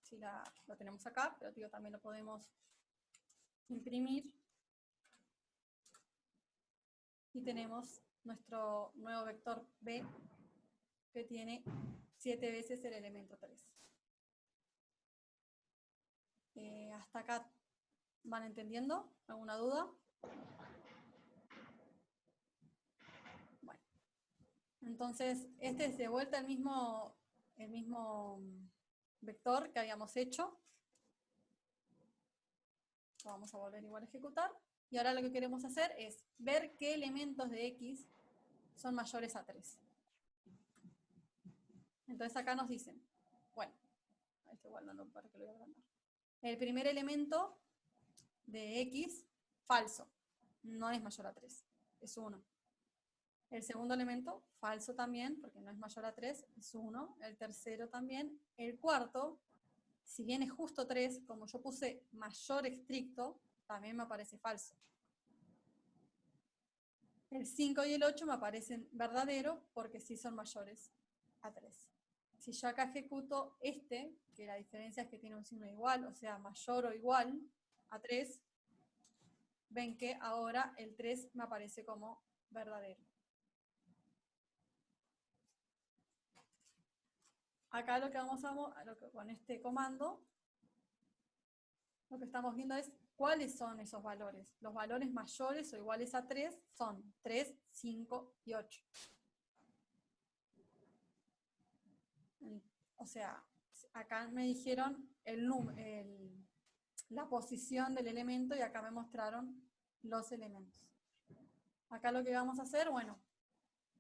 si lo tenemos acá, pero digo, también lo podemos imprimir. Y tenemos nuestro nuevo vector B, que tiene 7 veces el elemento 3. ¿Hasta acá van entendiendo? ¿Alguna duda? Bueno, entonces este es de vuelta el mismo vector que habíamos hecho. Lo vamos a volver igual a ejecutar. Y ahora lo que queremos hacer es ver qué elementos de X son mayores a 3. Entonces acá nos dicen, bueno, esto igual no para que lo voy a agrandar. El primer elemento de X, falso, no es mayor a 3, es 1. El segundo elemento, falso también, porque no es mayor a 3, es 1. El tercero también. El cuarto, si bien es justo 3, como yo puse mayor estricto, también me aparece falso. El 5 y el 8 me aparecen verdadero porque sí son mayores a 3. Si yo acá ejecuto este, que la diferencia es que tiene un signo igual, o sea, mayor o igual a 3, ven que ahora el 3 me aparece como verdadero. Acá lo que vamos a con este comando, lo que estamos viendo es ¿Cuáles son esos valores? Los valores mayores o iguales a 3 son 3, 5 y 8. O sea, acá me dijeron la posición del elemento y acá me mostraron los elementos. Acá lo que vamos a hacer, bueno,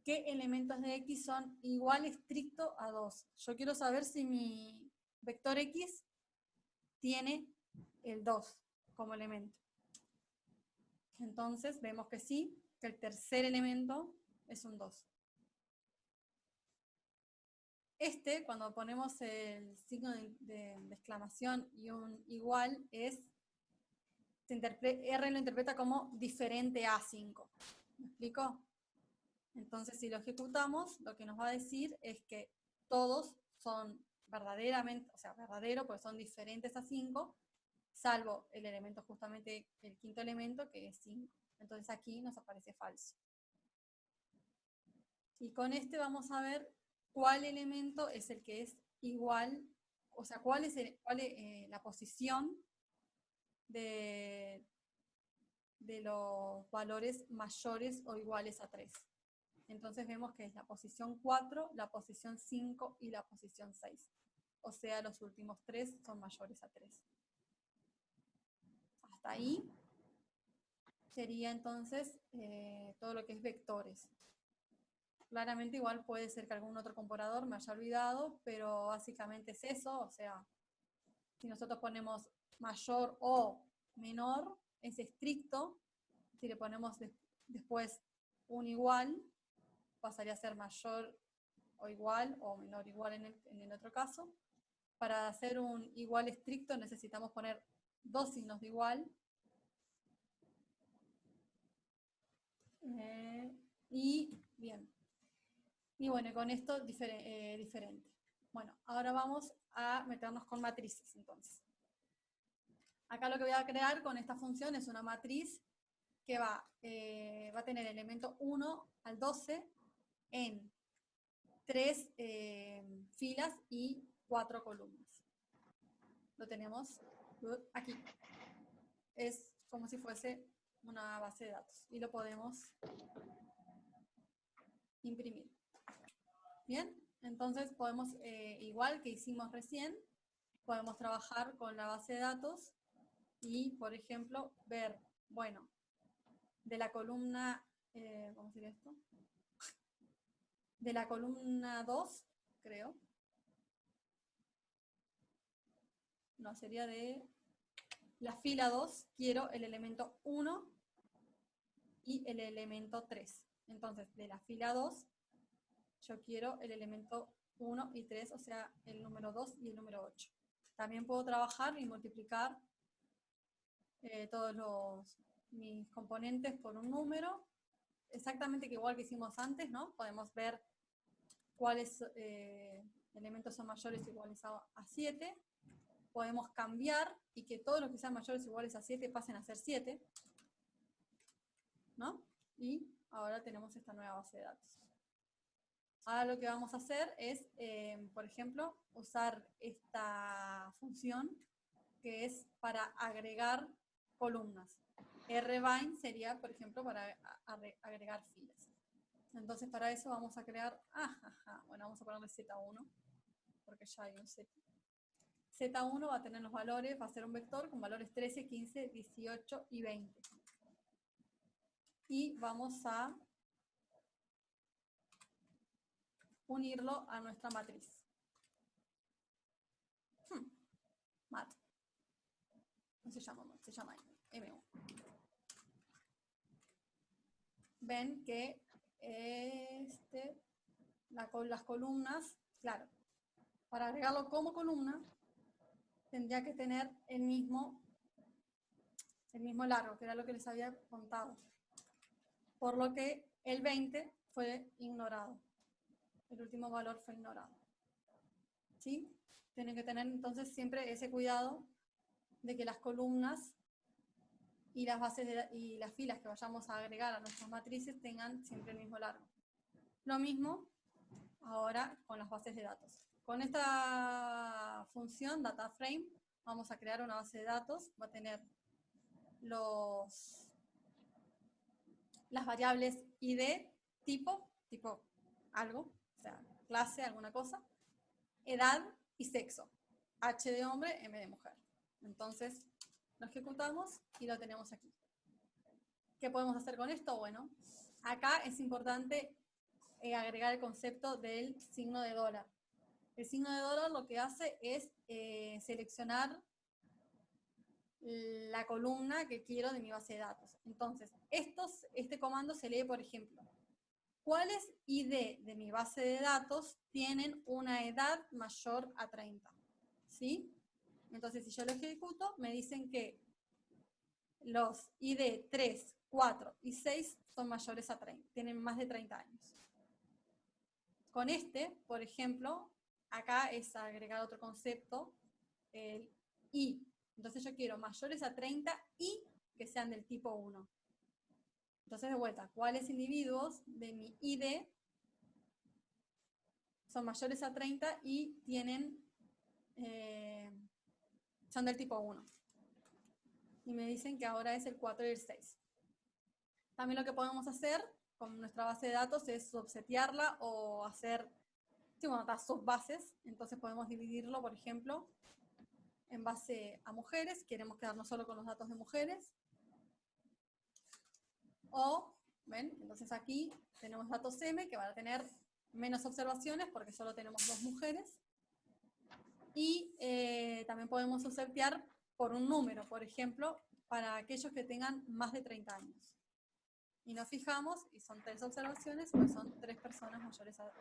¿qué elementos de X son igual estricto a 2? Yo quiero saber si mi vector X tiene el 2 como elemento. Entonces vemos que sí, que el tercer elemento es un 2. Cuando ponemos el signo de exclamación y un igual, R lo interpreta como diferente a 5. ¿Me explico? Entonces, si lo ejecutamos, lo que nos va a decir es que todos son verdaderamente, o sea, verdadero, porque son diferentes a 5, salvo el elemento justamente, el quinto elemento, que es 5. Entonces aquí nos aparece falso. Y con vamos a ver cuál elemento es el que es igual, o sea, cuál es la posición de los valores mayores o iguales a 3. Entonces vemos que es la posición 4, la posición 5 y la posición 6. O sea, los últimos 3 son mayores a 3. Hasta ahí sería entonces todo lo que es vectores. Claramente igual puede ser que algún otro comparador me haya olvidado, pero básicamente es eso. O sea, si nosotros ponemos mayor o menor, es estricto. Si le ponemos después un igual, pasaría a ser mayor o igual o menor igual en el otro caso. Para hacer un igual estricto necesitamos poner dos signos de igual. Y bien. Y bueno, con esto diferente. Bueno, ahora vamos a meternos con matrices entonces. Acá lo que voy a crear con esta función es una matriz que va a tener elemento 1 al 12 en 3 filas y 4 columnas. Lo tenemos aquí. Es como si fuese una base de datos y lo podemos imprimir. Bien, entonces podemos, igual que hicimos recién, podemos trabajar con la base de datos y, por ejemplo, ver, bueno, de la columna, ¿cómo sería esto? De la columna 2, creo. No, sería de la fila 2, quiero el elemento 1 y el elemento 3. Entonces, de la fila 2, yo quiero el elemento 1 y 3, o sea, el número 2 y el número 8. También puedo trabajar y multiplicar todos mis componentes por un número, exactamente igual que hicimos antes, ¿no? Podemos ver cuáles elementos son mayores o iguales a 7. Podemos cambiar y que todos los que sean mayores o iguales a 7 pasen a ser 7, ¿no? Y ahora tenemos esta nueva base de datos. Ahora lo que vamos a hacer es, por ejemplo, usar esta función que es para agregar columnas. rbind sería, por ejemplo, para agregar filas. Entonces, para eso vamos a crear, bueno, vamos a ponerle Z1, porque ya hay un Z. Z1 va a tener los valores, va a ser un vector con valores 13, 15, 18 y 20. Y vamos a unirlo a nuestra matriz. Mat. No se llama mat, se llama M1. Ven que las columnas, claro, para agregarlo como columna, tendría que tener el mismo largo, que era lo que les había contado. Por lo que el 20 fue ignorado. El último valor fue ignorado. ¿Sí? Tienen que tener entonces siempre ese cuidado de que las columnas y las bases y las filas que vayamos a agregar a nuestras matrices tengan siempre el mismo largo. Lo mismo ahora con las bases de datos. Con esta función, DataFrame, vamos a crear una base de datos. Va a tener las variables ID, tipo algo, o sea, clase, alguna cosa, edad y sexo. H de hombre, M de mujer. Entonces, lo ejecutamos y lo tenemos aquí. ¿Qué podemos hacer con esto? Bueno, acá es importante agregar el concepto del signo de dólar. El signo de dólar lo que hace es seleccionar la columna que quiero de mi base de datos. Entonces, este comando se lee, por ejemplo, ¿cuáles ID de mi base de datos tienen una edad mayor a 30? ¿Sí? Entonces, si yo lo ejecuto, me dicen que los ID 3, 4 y 6 son mayores a 30, tienen más de 30 años. Con por ejemplo, acá es agregar otro concepto, el I. Entonces yo quiero mayores a 30 y que sean del tipo 1. Entonces, de vuelta, ¿cuáles individuos de mi ID son mayores a 30 y son del tipo 1? Y me dicen que ahora es el 4 y el 6. También lo que podemos hacer con nuestra base de datos es subsetearla o hacer subbases. Entonces podemos dividirlo, por ejemplo, en base a mujeres. Queremos quedarnos solo con los datos de mujeres. O, ¿ven? Entonces aquí tenemos datos M que van a tener menos observaciones porque solo tenemos 2 mujeres. Y también podemos subsetear por un número, por ejemplo, para aquellos que tengan más de 30 años. Y nos fijamos, y son 3 observaciones, pues son 3 personas mayores a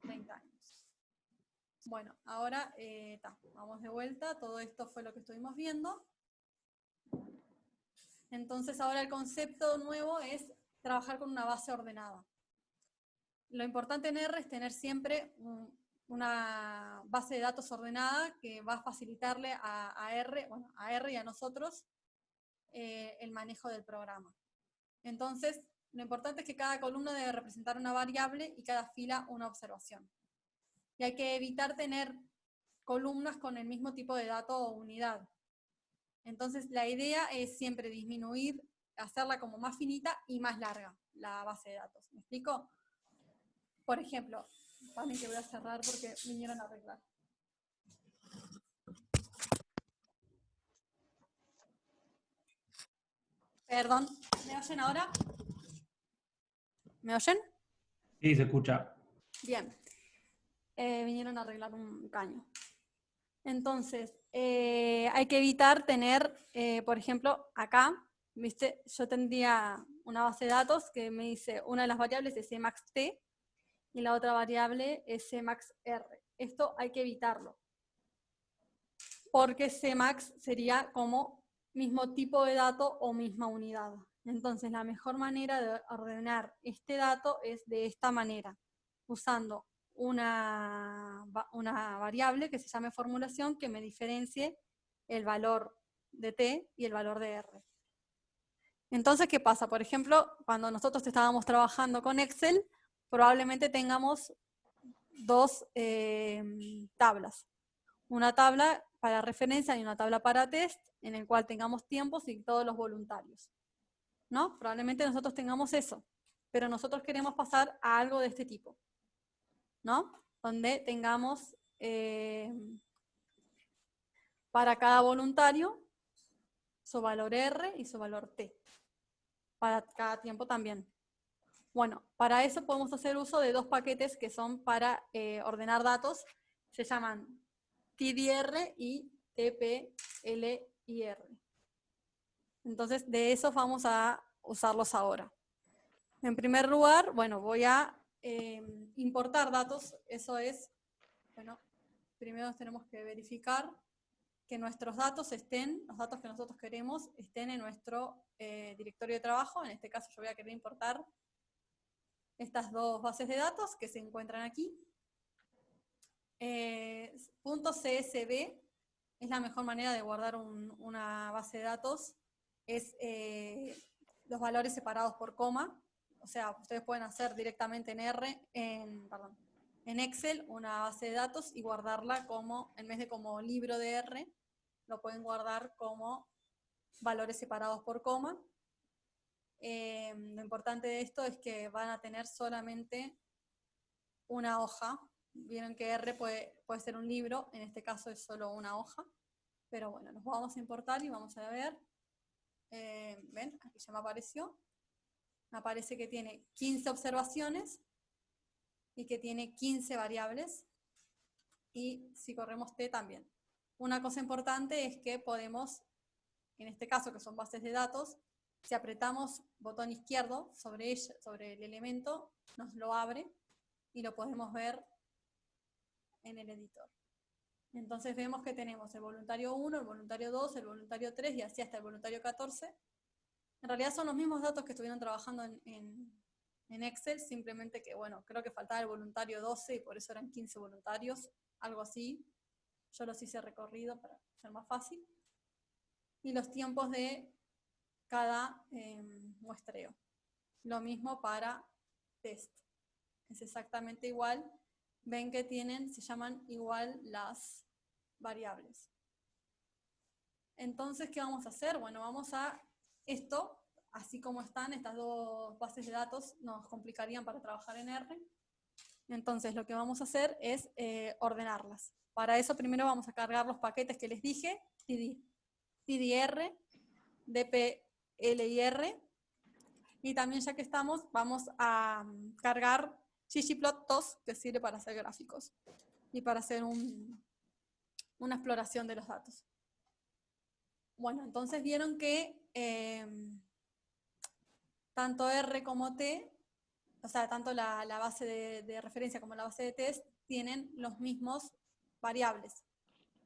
30 años. Bueno, ahora vamos de vuelta, todo esto fue lo que estuvimos viendo. Entonces ahora el concepto nuevo es trabajar con una base ordenada. Lo importante en R es tener siempre una base de datos ordenada que va a facilitarle a R y a nosotros el manejo del programa. Entonces, lo importante es que cada columna debe representar una variable y cada fila una observación. Y hay que evitar tener columnas con el mismo tipo de dato o unidad. Entonces, la idea es siempre disminuir, hacerla como más finita y más larga, la base de datos. ¿Me explico? Por ejemplo, también que voy a cerrar porque vinieron a arreglar. Perdón, ¿me oyen ahora? ¿Me oyen? Sí, se escucha. Bien. Vinieron a arreglar un caño. Entonces, hay que evitar tener, por ejemplo, acá, ¿viste? Yo tendría una base de datos que me dice, una de las variables es cmaxt y la otra variable es cmaxr. Esto hay que evitarlo, porque cmax sería como mismo tipo de dato o misma unidad. Entonces, la mejor manera de ordenar este dato es de esta manera, usando una variable que se llame formulación que me diferencie el valor de t y el valor de r. Entonces, ¿qué pasa? Por ejemplo, cuando nosotros estábamos trabajando con Excel, probablemente tengamos 2 tablas. Una tabla para referencia y una tabla para test, en el cual tengamos tiempos y todos los voluntarios. ¿No? Probablemente nosotros tengamos eso, pero nosotros queremos pasar a algo de este tipo, ¿no? Donde tengamos para cada voluntario su valor R y su valor T. Para cada tiempo también. Bueno, para eso podemos hacer uso de 2 paquetes que son para ordenar datos. Se llaman TDR y TPLIR. Entonces, de esos vamos a usarlos ahora. En primer lugar, bueno, voy a importar datos. Eso es, bueno, primero tenemos que verificar que nuestros datos los datos que nosotros queremos, estén en nuestro directorio de trabajo. En este caso yo voy a querer importar estas 2 bases de datos que se encuentran aquí. .csv es la mejor manera de guardar una base de datos. Es los valores separados por coma. O sea, ustedes pueden hacer directamente en Excel una base de datos y guardarla como, en vez de como libro de R, lo pueden guardar como valores separados por coma. Lo importante de esto es que van a tener solamente una hoja. Vieron que R puede ser un libro, en este caso es solo una hoja. Pero bueno, los vamos a importar y vamos a ver. ¿Ven? Aquí ya me apareció. Me aparece que tiene 15 observaciones y que tiene 15 variables. Y si corremos T también. Una cosa importante es que podemos, en este caso que son bases de datos, si apretamos botón izquierdo sobre el elemento, nos lo abre y lo podemos ver en el editor. Entonces vemos que tenemos el voluntario 1, el voluntario 2, el voluntario 3 y así hasta el voluntario 14. En realidad son los mismos datos que estuvieron trabajando en Excel, simplemente que, bueno, creo que faltaba el voluntario 12 y por eso eran 15 voluntarios, algo así. Yo los hice recorrido para ser más fácil. Y los tiempos de cada muestreo. Lo mismo para test. Es exactamente igual. Ven que se llaman igual las variables. Entonces, ¿qué vamos a hacer? Bueno, vamos a esto, así como están estas dos bases de datos, nos complicarían para trabajar en R. Entonces, lo que vamos a hacer es ordenarlas. Para eso, primero vamos a cargar los paquetes que les dije, TDR, DPLIR, y también, ya que estamos, vamos a cargar ggplot2, que sirve para hacer gráficos y para hacer una exploración de los datos. Bueno, entonces vieron que tanto R como T, o sea, tanto la base de referencia como la base de test, tienen los mismos variables.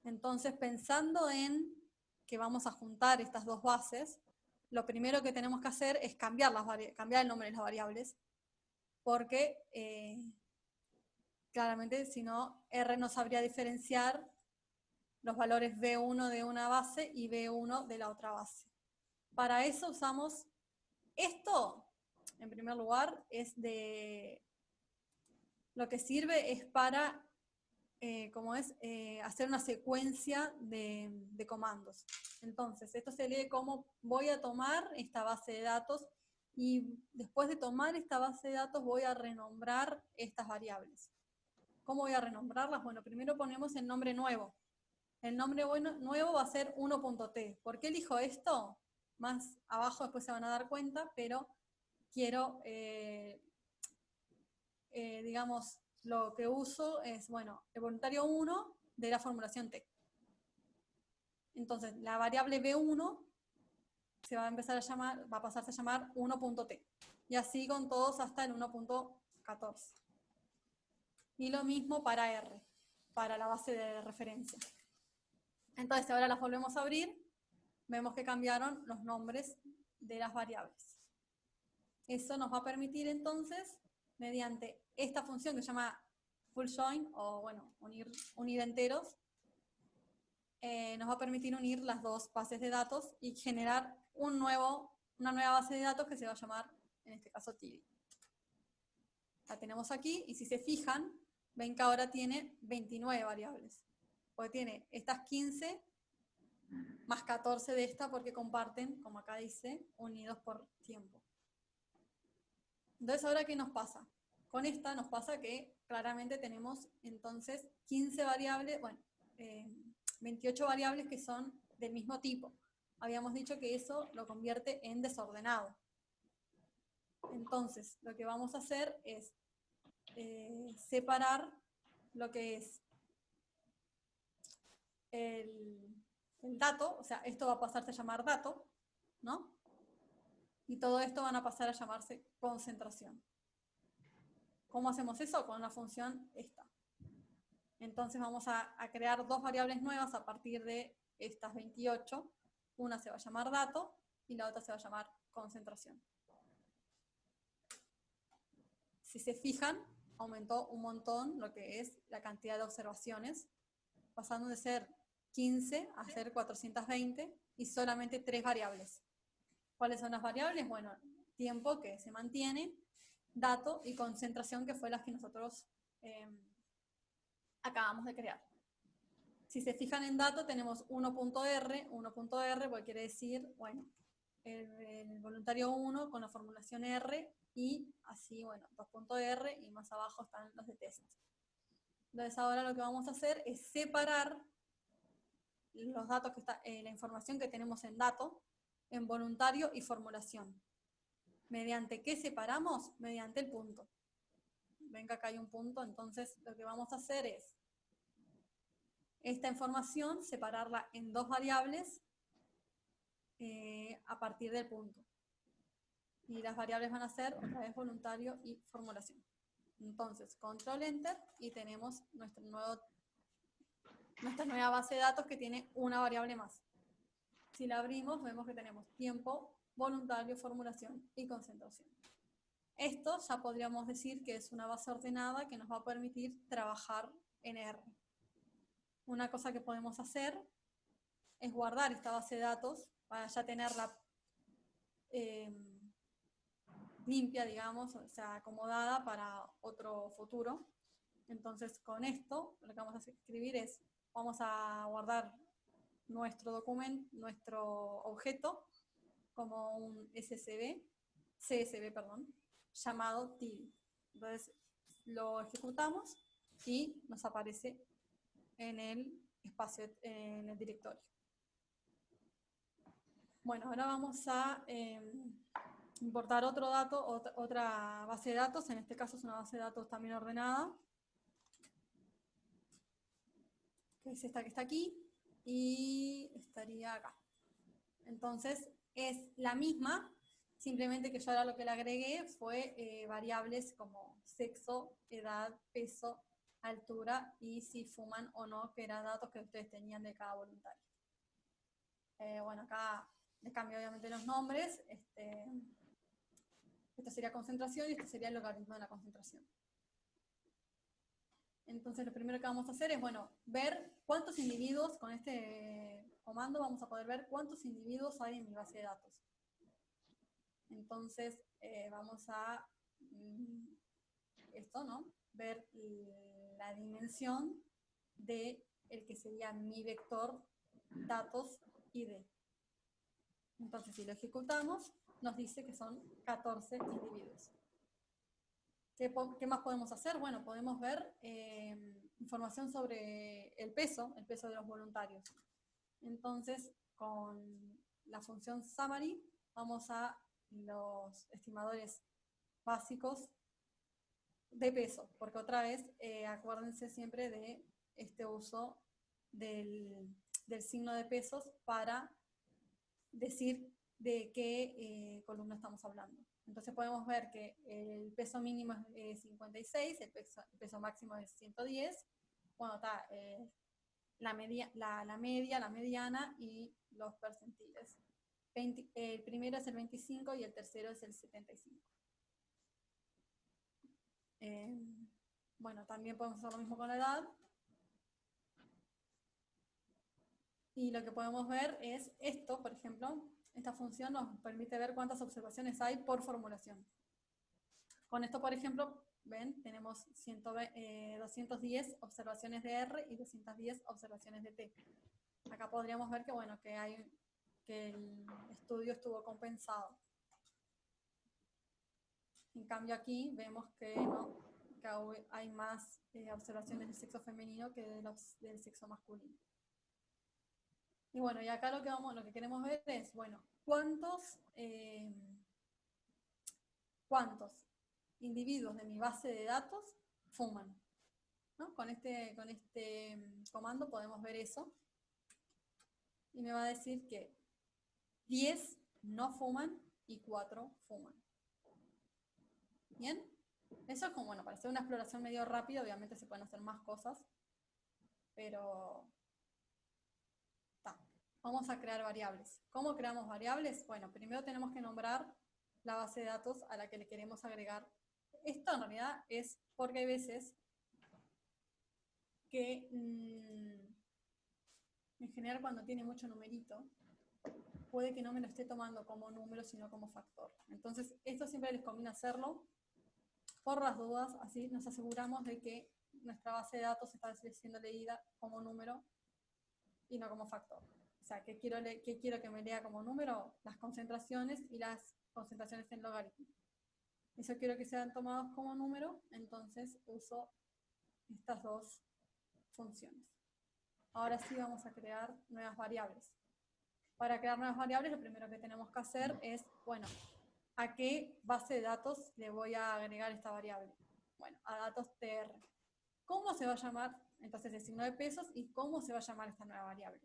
Entonces, pensando en que vamos a juntar estas dos bases, lo primero que tenemos que hacer es cambiar el nombre de las variables, porque claramente si no, R no sabría diferenciar los valores B1 de una base y B1 de la otra base. Para eso usamos esto, en primer lugar, lo que sirve es para hacer una secuencia de comandos. Entonces, esto se lee como voy a tomar esta base de datos y después de tomar esta base de datos voy a renombrar estas variables. ¿Cómo voy a renombrarlas? Bueno, primero ponemos el nombre nuevo. El nombre nuevo va a ser 1.t. ¿Por qué elijo esto? Más abajo después se van a dar cuenta, pero quiero, digamos, lo que uso es, bueno, el voluntario 1 de la formulación T. Entonces, la variable B1 se va a empezar a llamar, va a pasarse a llamar 1.t. Y así con todos hasta el 1.14. Y lo mismo para R, para la base de referencia. Entonces, ahora las volvemos a abrir, vemos que cambiaron los nombres de las variables. Eso nos va a permitir entonces, mediante esta función que se llama full join, o bueno, unir enteros, nos va a permitir unir las dos bases de datos y generar una nueva base de datos que se va a llamar, en este caso, TD. La tenemos aquí y si se fijan, ven que ahora tiene 29 variables. Porque tiene estas 15 más 14 de esta porque comparten, como acá dice, unidos por tiempo. Entonces, ¿ahora qué nos pasa? Con esta nos pasa que claramente tenemos entonces 15 variables, bueno, 28 variables que son del mismo tipo. Habíamos dicho que eso lo convierte en desordenado. Entonces, lo que vamos a hacer es separar lo que es el dato, o sea, esto va a pasarse a llamar dato, ¿no? Y todo esto van a pasar a llamarse concentración. ¿Cómo hacemos eso? Con una función esta. Entonces vamos a crear dos variables nuevas a partir de estas 28. Una se va a llamar dato y la otra se va a llamar concentración. Si se fijan, aumentó un montón lo que es la cantidad de observaciones, pasando de ser 15 a ser 420 y solamente 3 variables. ¿Cuáles son las variables? Bueno, tiempo, que se mantiene, dato y concentración, que fue las que nosotros acabamos de crear. Si se fijan en dato, tenemos 1.R, 1.R, porque quiere decir, bueno, el voluntario 1 con la formulación R, y así, bueno, 2.R, y más abajo están los de test. Entonces ahora lo que vamos a hacer es separar los datos que está, la información que tenemos en dato, en voluntario y formulación. ¿Mediante qué separamos? Mediante el punto. Ven que acá hay un punto, entonces lo que vamos a hacer es esta información separarla en dos variables a partir del punto. Y las variables van a ser otra vez voluntario y formulación. Entonces, control enter y tenemos nuestra nueva base de datos que tiene una variable más. Si la abrimos, vemos que tenemos tiempo, voluntario, formulación y concentración. Esto ya podríamos decir que es una base ordenada que nos va a permitir trabajar en R. Una cosa que podemos hacer es guardar esta base de datos para ya tenerla limpia, digamos, o sea, acomodada para otro futuro. Entonces, con esto, lo que vamos a escribir es, vamos a guardar nuestro documento, nuestro objeto, como un CSV, perdón, llamado TIL. Entonces, lo ejecutamos y nos aparece en el espacio, en el directorio. Bueno, ahora vamos a importar otro dato, otra base de datos. En este caso es una base de datos también ordenada, que es esta que está aquí, y estaría acá. Entonces es la misma, simplemente que yo ahora lo que le agregué fue variables como sexo, edad, peso, altura y si fuman o no, que eran datos que ustedes tenían de cada voluntario. Bueno, acá les cambio obviamente los nombres. Esta sería concentración y este sería el logaritmo de la concentración. Entonces lo primero que vamos a hacer es, bueno, ver cuántos individuos, con este comando vamos a poder ver cuántos individuos hay en mi base de datos. Entonces vamos a esto, ¿no? Ver la dimensión de el que sería mi vector datos ID. Entonces si lo ejecutamos, nos dice que son 14 individuos. ¿Qué más podemos hacer? Bueno, podemos ver información sobre el peso de los voluntarios. Entonces, con la función summary, vamos a los estimadores básicos de peso, porque otra vez, acuérdense siempre de este uso del signo de pesos para decir de qué columna estamos hablando. Entonces podemos ver que el peso mínimo es 56, el peso máximo es 110. Bueno, está la media, la mediana y los percentiles. El primero es el 25 y el tercero es el 75. Bueno, también podemos hacer lo mismo con la edad. Y lo que podemos ver es esto, por ejemplo. Esta función nos permite ver cuántas observaciones hay por formulación. Con esto, por ejemplo, ven, tenemos 210 observaciones de R y 210 observaciones de T. Acá podríamos ver que, bueno, que el estudio estuvo compensado. En cambio aquí vemos que, no, que hay más observaciones del sexo femenino que del sexo masculino. Y bueno, y acá lo que queremos ver es, bueno, ¿cuántos individuos de mi base de datos fuman? ¿No? Con este comando podemos ver eso. Y me va a decir que 10 no fuman y 4 fuman. ¿Bien? Eso es como, bueno, para hacer una exploración medio rápida, obviamente se pueden hacer más cosas, pero vamos a crear variables. ¿Cómo creamos variables? Bueno, primero tenemos que nombrar la base de datos a la que le queremos agregar. Esto en realidad es porque hay veces que en general cuando tiene mucho numerito, puede que no me lo esté tomando como número, sino como factor. Entonces, esto siempre les conviene hacerlo por las dudas, así nos aseguramos de que nuestra base de datos está siendo leída como número y no como factor. O sea, ¿qué quiero que me lea como número? Las concentraciones y las concentraciones en logaritmo. Eso quiero que sean tomados como número, entonces uso estas dos funciones. Ahora sí vamos a crear nuevas variables. Para crear nuevas variables, lo primero que tenemos que hacer es, bueno, ¿a qué base de datos le voy a agregar esta variable? Bueno, a datos TR. ¿Cómo se va a llamar? Entonces el signo de pesos y cómo se va a llamar esta nueva variable.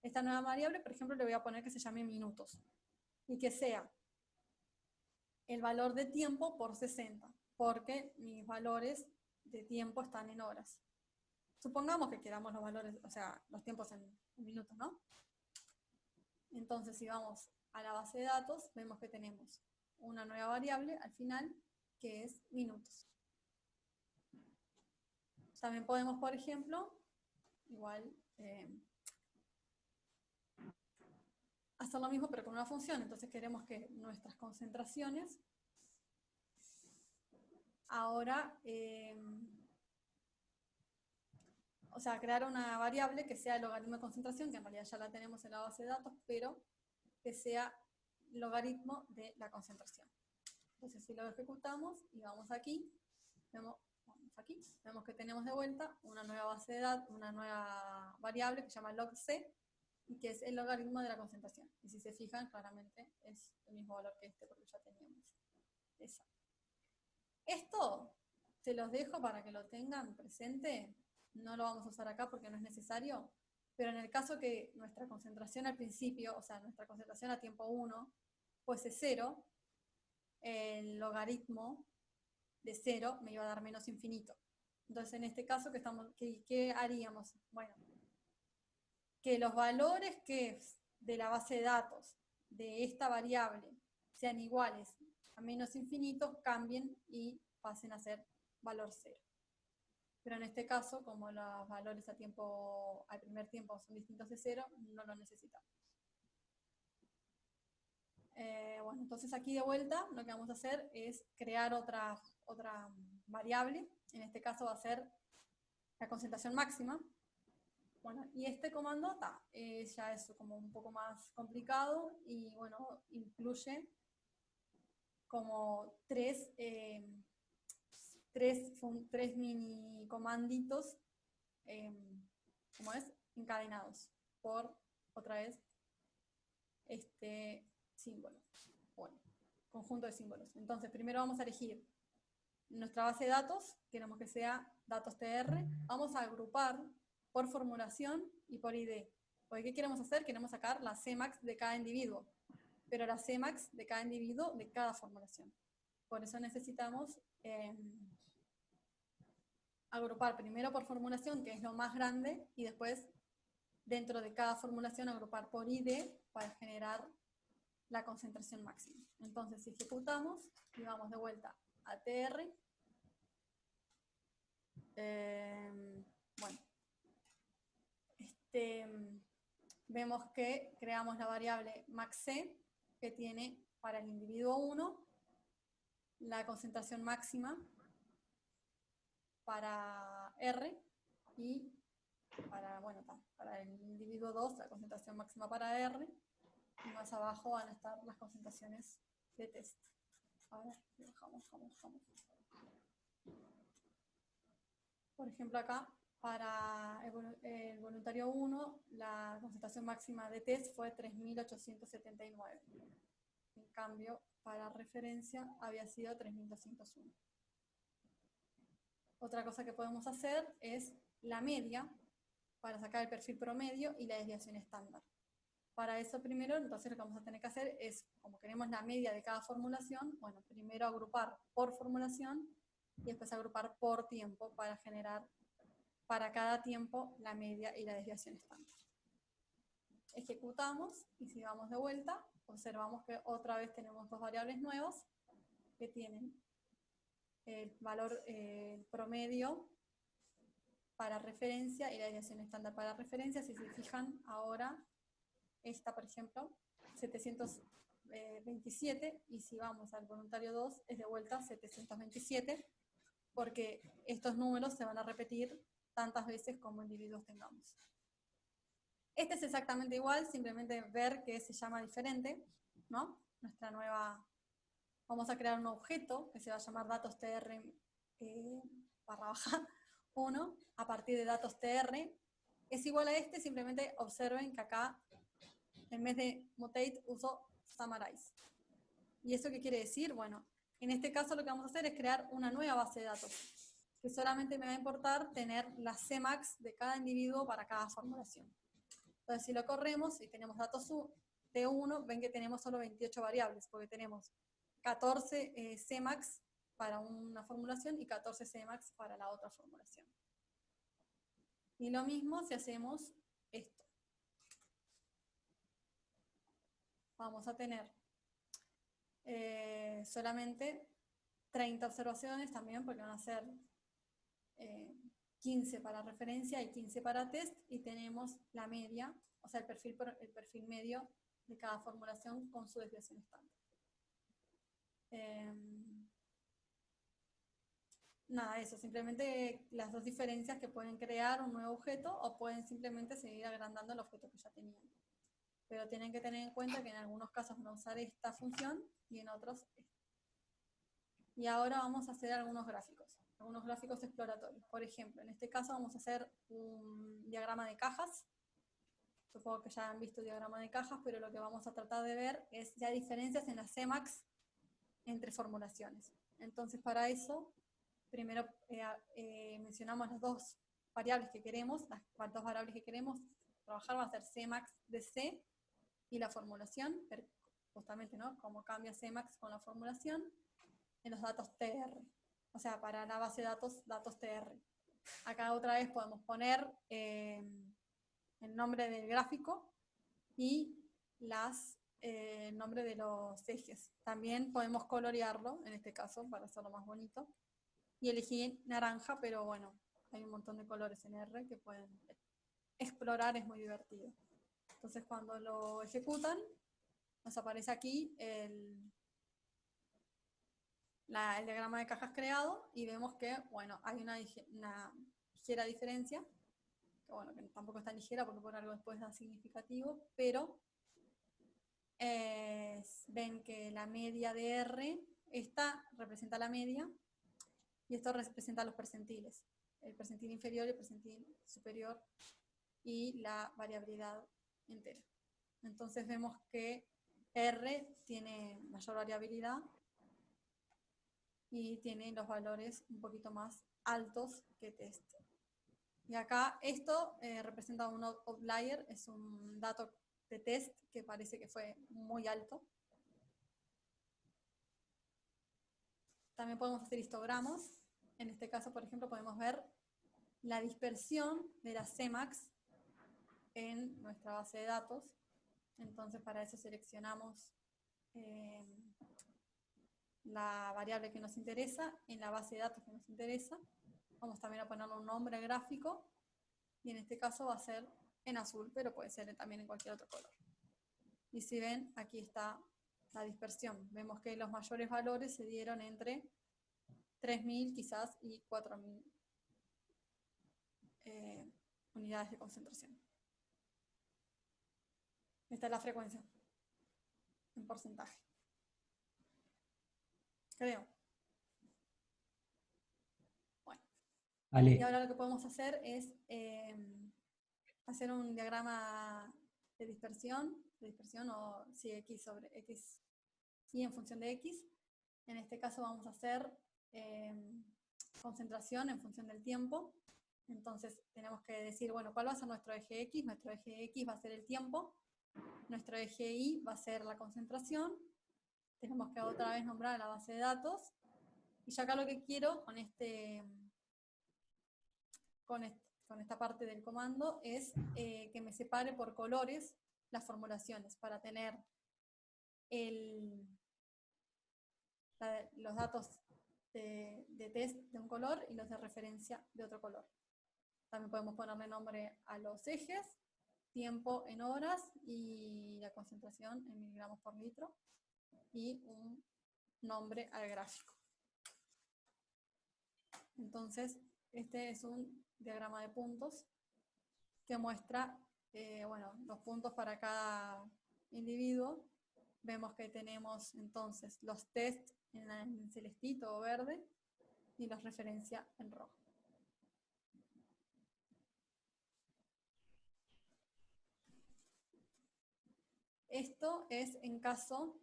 Esta nueva variable, por ejemplo, le voy a poner que se llame minutos y que sea el valor de tiempo por 60, porque mis valores de tiempo están en horas. Supongamos que queramos los valores, o sea, los tiempos en minutos, ¿no? Entonces, si vamos a la base de datos, vemos que tenemos una nueva variable al final, que es minutos. También podemos, por ejemplo, igual hacer lo mismo, pero con una función. Entonces queremos que nuestras concentraciones ahora, o sea, crear una variable que sea el logaritmo de concentración, que en realidad ya la tenemos en la base de datos, pero que sea logaritmo de la concentración. Entonces, si lo ejecutamos y vamos aquí, vemos que tenemos de vuelta una nueva base de datos, una nueva variable que se llama log c, y que es el logaritmo de la concentración. Y si se fijan, claramente es el mismo valor que este, porque ya teníamos esa. Esto se los dejo para que lo tengan presente. No lo vamos a usar acá porque no es necesario, pero en el caso que nuestra concentración al principio, o sea, nuestra concentración a tiempo 1, fuese 0, el logaritmo de 0 me iba a dar menos infinito. Entonces, en este caso, ¿qué haríamos? Bueno, que los valores que de la base de datos de esta variable sean iguales a menos infinitos, cambien y pasen a ser valor 0. Pero en este caso, como los valores al primer tiempo son distintos de 0, no lo necesitamos. Bueno, entonces aquí de vuelta lo que vamos a hacer es crear otra variable. En este caso va a ser la concentración máxima. Bueno, y este comando ya es como un poco más complicado y bueno, incluye como tres mini comanditos, ¿cómo es? Encadenados por, otra vez, este símbolo. Bueno, conjunto de símbolos. Entonces, primero vamos a elegir nuestra base de datos, queremos que sea datos TR. Vamos a agrupar por formulación y por ID. Porque ¿qué queremos hacer? Queremos sacar la Cmax de cada individuo, pero la Cmax de cada individuo de cada formulación. Por eso necesitamos agrupar primero por formulación, que es lo más grande, y después dentro de cada formulación agrupar por ID para generar la concentración máxima. Entonces, si ejecutamos y vamos de vuelta a TR, bueno, vemos que creamos la variable maxc, que tiene para el individuo 1 la concentración máxima para R y para el individuo 2 la concentración máxima para R, y más abajo van a estar las concentraciones de test. A ver, bajamos. Por ejemplo, acá, para el voluntario 1, la concentración máxima de test fue 3.879. En cambio, para referencia había sido 3.201. Otra cosa que podemos hacer es la media, para sacar el perfil promedio y la desviación estándar. Para eso primero, entonces lo que vamos a tener que hacer es, como queremos la media de cada formulación, bueno, primero agrupar por formulación y después agrupar por tiempo para generar para cada tiempo la media y la desviación estándar. Ejecutamos y si vamos de vuelta, observamos que otra vez tenemos dos variables nuevas que tienen el valor promedio para referencia y la desviación estándar para referencia. Si se fijan, ahora esta, por ejemplo, 727, y si vamos al voluntario 2, es de vuelta 727, porque estos números se van a repetir tantas veces como individuos tengamos. Este es exactamente igual, simplemente ver que se llama diferente, ¿no? Nuestra nueva, vamos a crear un objeto que se va a llamar datos tr barra baja 1 a partir de datos tr. Es igual a este, simplemente observen que acá en vez de mutate uso summarize. ¿Y eso qué quiere decir? Bueno, en este caso lo que vamos a hacer es crear una nueva base de datos, que solamente me va a importar tener la Cmax de cada individuo para cada formulación. Entonces, si lo corremos y tenemos datos T1, ven que tenemos solo 28 variables, porque tenemos 14 Cmax para una formulación y 14 Cmax para la otra formulación. Y lo mismo si hacemos esto. Vamos a tener solamente 30 observaciones también, porque van a ser 15 para referencia y 15 para test, y tenemos la media, o sea, el perfil medio de cada formulación con su desviación estándar. Nada, eso, simplemente las dos diferencias que pueden crear un nuevo objeto o pueden simplemente seguir agrandando el objeto que ya tenían. Pero tienen que tener en cuenta que en algunos casos van a usar esta función y en otros esta. Y ahora vamos a hacer algunos gráficos exploratorios. Por ejemplo, en este caso vamos a hacer un diagrama de cajas. Supongo que ya han visto el diagrama de cajas, pero lo que vamos a tratar de ver es ya diferencias en las Cmax entre formulaciones. Entonces, para eso, primero mencionamos las dos variables que queremos. Las dos variables que queremos trabajar va a ser Cmax de C y la formulación, justamente, ¿no? Cómo cambia Cmax con la formulación en los datos TR. O sea, para la base de datos TR. Acá otra vez podemos poner el nombre del gráfico y el nombre de los ejes. También podemos colorearlo, en este caso, para hacerlo más bonito. Y elegí naranja, pero bueno, hay un montón de colores en R que pueden explorar, es muy divertido. Entonces, cuando lo ejecutan, nos aparece aquí el diagrama de cajas creado y vemos que, bueno, hay una ligera diferencia, que bueno, que tampoco es tan ligera porque por algo después da significativo, pero ven que la media de R, esta representa la media y esto representa los percentiles, el percentil inferior y el percentil superior y la variabilidad entera. Entonces vemos que R tiene mayor variabilidad y tiene los valores un poquito más altos que test. Y acá esto representa un outlier, es un dato de test que parece que fue muy alto. También podemos hacer histogramos. En este caso, por ejemplo, podemos ver la dispersión de la Cmax en nuestra base de datos. Entonces, para eso seleccionamos la variable que nos interesa en la base de datos que nos interesa. Vamos también a ponerle un nombre gráfico y en este caso va a ser en azul, pero puede ser también en cualquier otro color. Y si ven, aquí está la dispersión. Vemos que los mayores valores se dieron entre 3.000 quizás y 4.000 unidades de concentración. Esta es la frecuencia en porcentaje. Creo. Bueno. Ale. Y ahora lo que podemos hacer es hacer un diagrama de dispersión o si x sobre x y en función de x. En este caso vamos a hacer concentración en función del tiempo. Entonces tenemos que decir, bueno, ¿cuál va a ser nuestro eje X? Nuestro eje X va a ser el tiempo. Nuestro eje Y va a ser la concentración. Tenemos que otra vez nombrar la base de datos. Y yo acá lo que quiero con esta parte del comando es que me separe por colores las formulaciones para tener los datos de test de un color y los de referencia de otro color. También podemos ponerle nombre a los ejes, tiempo en horas y la concentración en miligramos por litro y un nombre al gráfico. Entonces, este es un diagrama de puntos que muestra bueno, los puntos para cada individuo. Vemos que tenemos entonces los test en celestito o verde y los referencia en rojo. Esto es en caso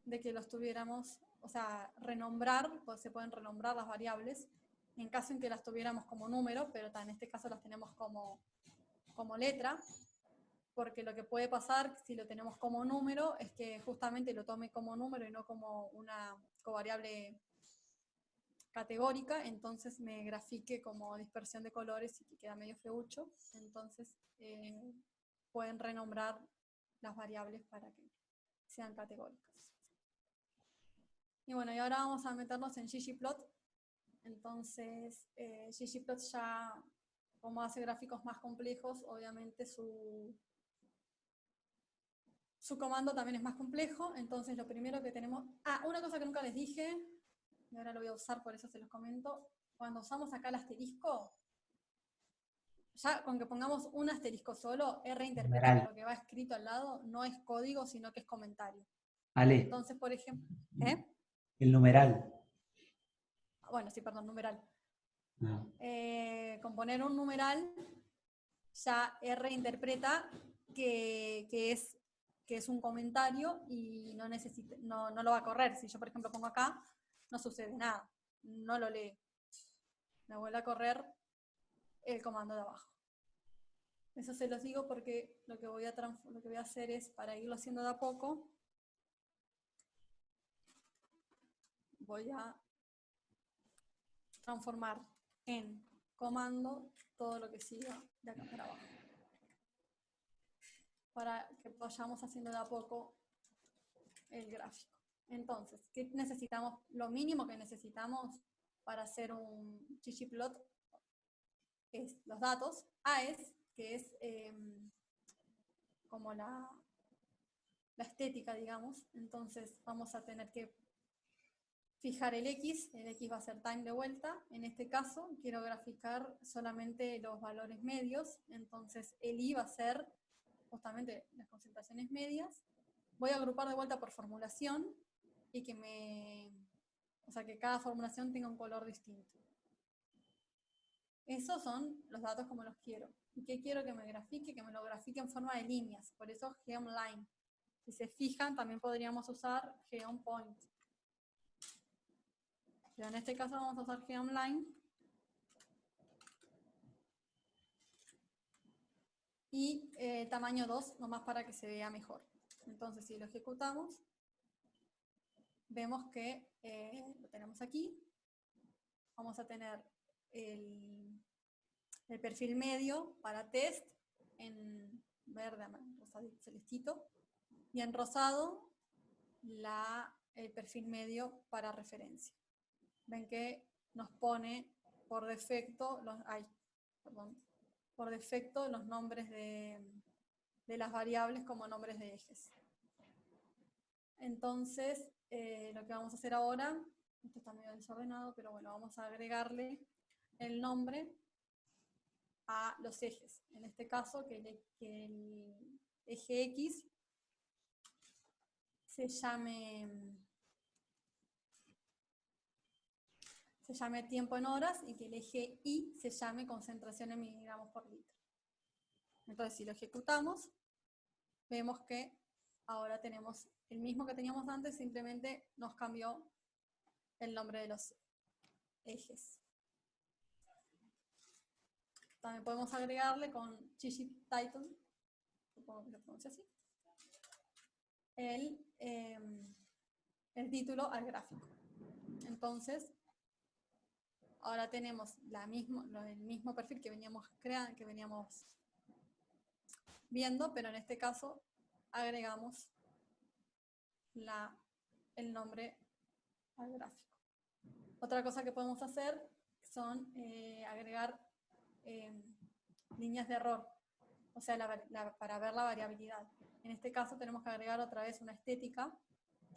de que los tuviéramos, o sea, renombrar, pues se pueden renombrar las variables, en caso en que las tuviéramos como número, pero en este caso las tenemos como letra, porque lo que puede pasar si lo tenemos como número es que justamente lo tome como número y no como una covariable categórica, entonces me grafique como dispersión de colores y que queda medio feucho, entonces pueden renombrar las variables para que sean categóricas. Y bueno, y ahora vamos a meternos en ggplot. Entonces, ggplot ya, como hace gráficos más complejos, obviamente su comando también es más complejo. Entonces, lo primero que tenemos... una cosa que nunca les dije, y ahora lo voy a usar, por eso se los comento. Cuando usamos acá el asterisco, ya con que pongamos un asterisco solo, R interpreta que lo que va escrito al lado no es código, sino que es comentario. Ale. Entonces, por ejemplo... El numeral. Bueno, sí, perdón, numeral. No. Con poner un numeral, ya R interpreta que es un comentario y no lo va a correr. Si yo, por ejemplo, pongo acá, no sucede nada. No lo lee. Me vuelve a correr el comando de abajo. Eso se los digo porque lo que voy a hacer es, para irlo haciendo de a poco, voy a transformar en comando todo lo que siga de acá para abajo, para que vayamos haciendo de a poco el gráfico. Entonces, ¿qué necesitamos? Lo mínimo que necesitamos para hacer un ggplot es los datos, AES, que es como la estética, digamos. Entonces vamos a tener que fijar el X va a ser time de vuelta. En este caso quiero graficar solamente los valores medios, entonces el I va a ser justamente las concentraciones medias. Voy a agrupar de vuelta por formulación y que cada formulación tenga un color distinto. Esos son los datos como los quiero. ¿Y qué quiero que me grafique? Que me lo grafique en forma de líneas, por eso geomLine. Si se fijan, también podríamos usar geomPoint. Pero en este caso vamos a usar geomLine. Y tamaño 2, nomás para que se vea mejor. Entonces, si lo ejecutamos, vemos que lo tenemos aquí. Vamos a tener el perfil medio para test en verde, rosado, celestito. Y en rosado, el perfil medio para referencia. Ven que nos pone por defecto los nombres de las variables como nombres de ejes. Entonces, lo que vamos a hacer ahora, esto está medio desordenado, pero bueno, vamos a agregarle el nombre a los ejes. En este caso, que el eje X se llame tiempo en horas y que el eje Y se llame concentración en miligramos por litro. Entonces, si lo ejecutamos, vemos que ahora tenemos el mismo que teníamos antes, simplemente nos cambió el nombre de los ejes. También podemos agregarle con ggtitle, supongo que se pronuncia así, el título al gráfico. Entonces, ahora tenemos el mismo perfil que veníamos viendo, pero en este caso agregamos el nombre al gráfico. Otra cosa que podemos hacer son agregar líneas de error, o sea, para ver la variabilidad. En este caso tenemos que agregar otra vez una estética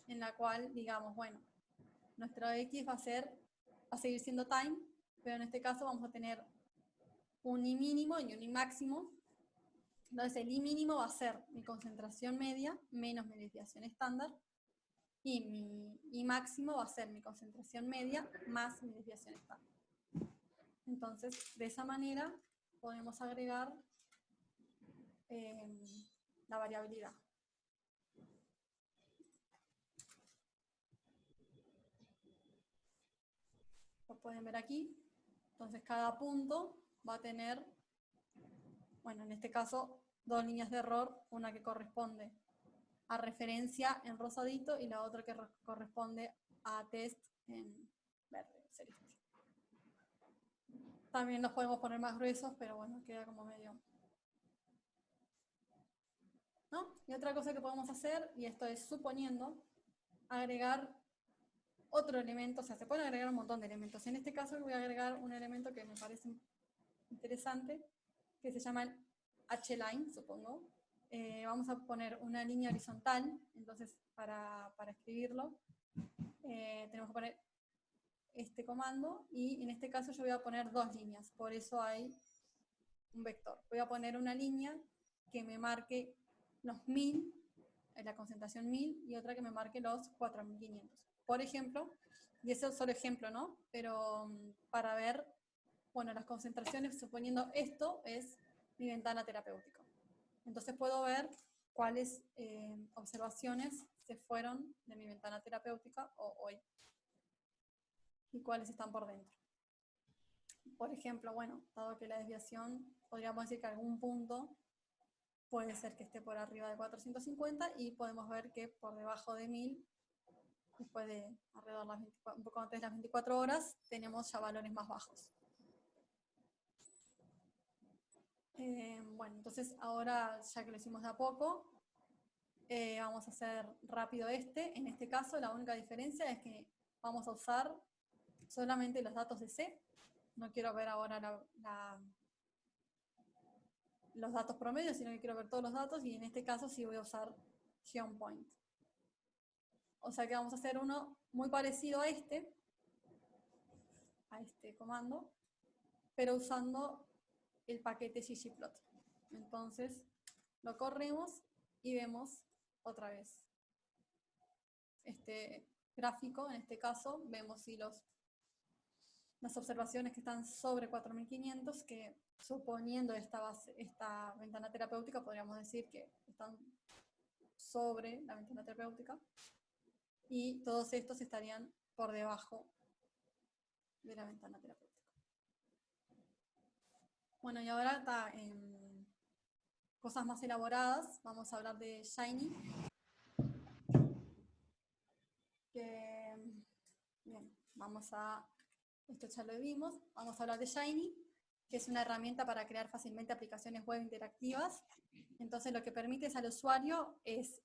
en la cual digamos, bueno, nuestro X va a seguir siendo time, pero en este caso vamos a tener un I mínimo y un I máximo, Entonces el I mínimo va a ser mi concentración media menos mi desviación estándar, y mi I máximo va a ser mi concentración media más mi desviación estándar. Entonces, de esa manera podemos agregar la variabilidad. Lo pueden ver aquí. Entonces, cada punto va a tener, bueno, en este caso, 2 líneas de error, una que corresponde a referencia en rosadito y la otra que corresponde a test en verde, celeste. También los podemos poner más gruesos, pero bueno, queda como medio, ¿no? Y otra cosa que podemos hacer, y esto es suponiendo, agregar otro elemento, o sea, se pueden agregar un montón de elementos. En este caso voy a agregar un elemento que me parece interesante, que se llama el H-line, supongo. Vamos a poner una línea horizontal, entonces para escribirlo tenemos que poner este comando, y en este caso yo voy a poner 2 líneas, por eso hay un vector. Voy a poner una línea que me marque los 1000, la concentración 1000, y otra que me marque los 4500. Por ejemplo, y ese es solo ejemplo, ¿no? Pero para ver, bueno, las concentraciones, suponiendo esto es mi ventana terapéutica. Entonces puedo ver cuáles observaciones se fueron de mi ventana terapéutica hoy y cuáles están por dentro. Por ejemplo, bueno, dado que la desviación, podríamos decir que algún punto puede ser que esté por arriba de 450 y podemos ver que por debajo de 1000, después de alrededor de un poco antes de las 24 horas, tenemos ya valores más bajos. Bueno, entonces ahora, ya que lo hicimos de a poco, vamos a hacer rápido este. En este caso, la única diferencia es que vamos a usar solamente los datos de C. No quiero ver ahora los datos promedios, sino que quiero ver todos los datos, y en este caso sí voy a usar GeoPoint. O sea que vamos a hacer uno muy parecido a este comando, pero usando el paquete ggplot. Entonces lo corremos y vemos otra vez este gráfico. En este caso vemos si las observaciones que están sobre 4500, que suponiendo esta ventana terapéutica, podríamos decir que están sobre la ventana terapéutica, y todos estos estarían por debajo de la ventana terapéutica. Bueno, y ahora está en cosas más elaboradas. Vamos a hablar de Shiny. Bien, esto ya lo vimos. Vamos a hablar de Shiny, que es una herramienta para crear fácilmente aplicaciones web interactivas. Entonces lo que permite al usuario es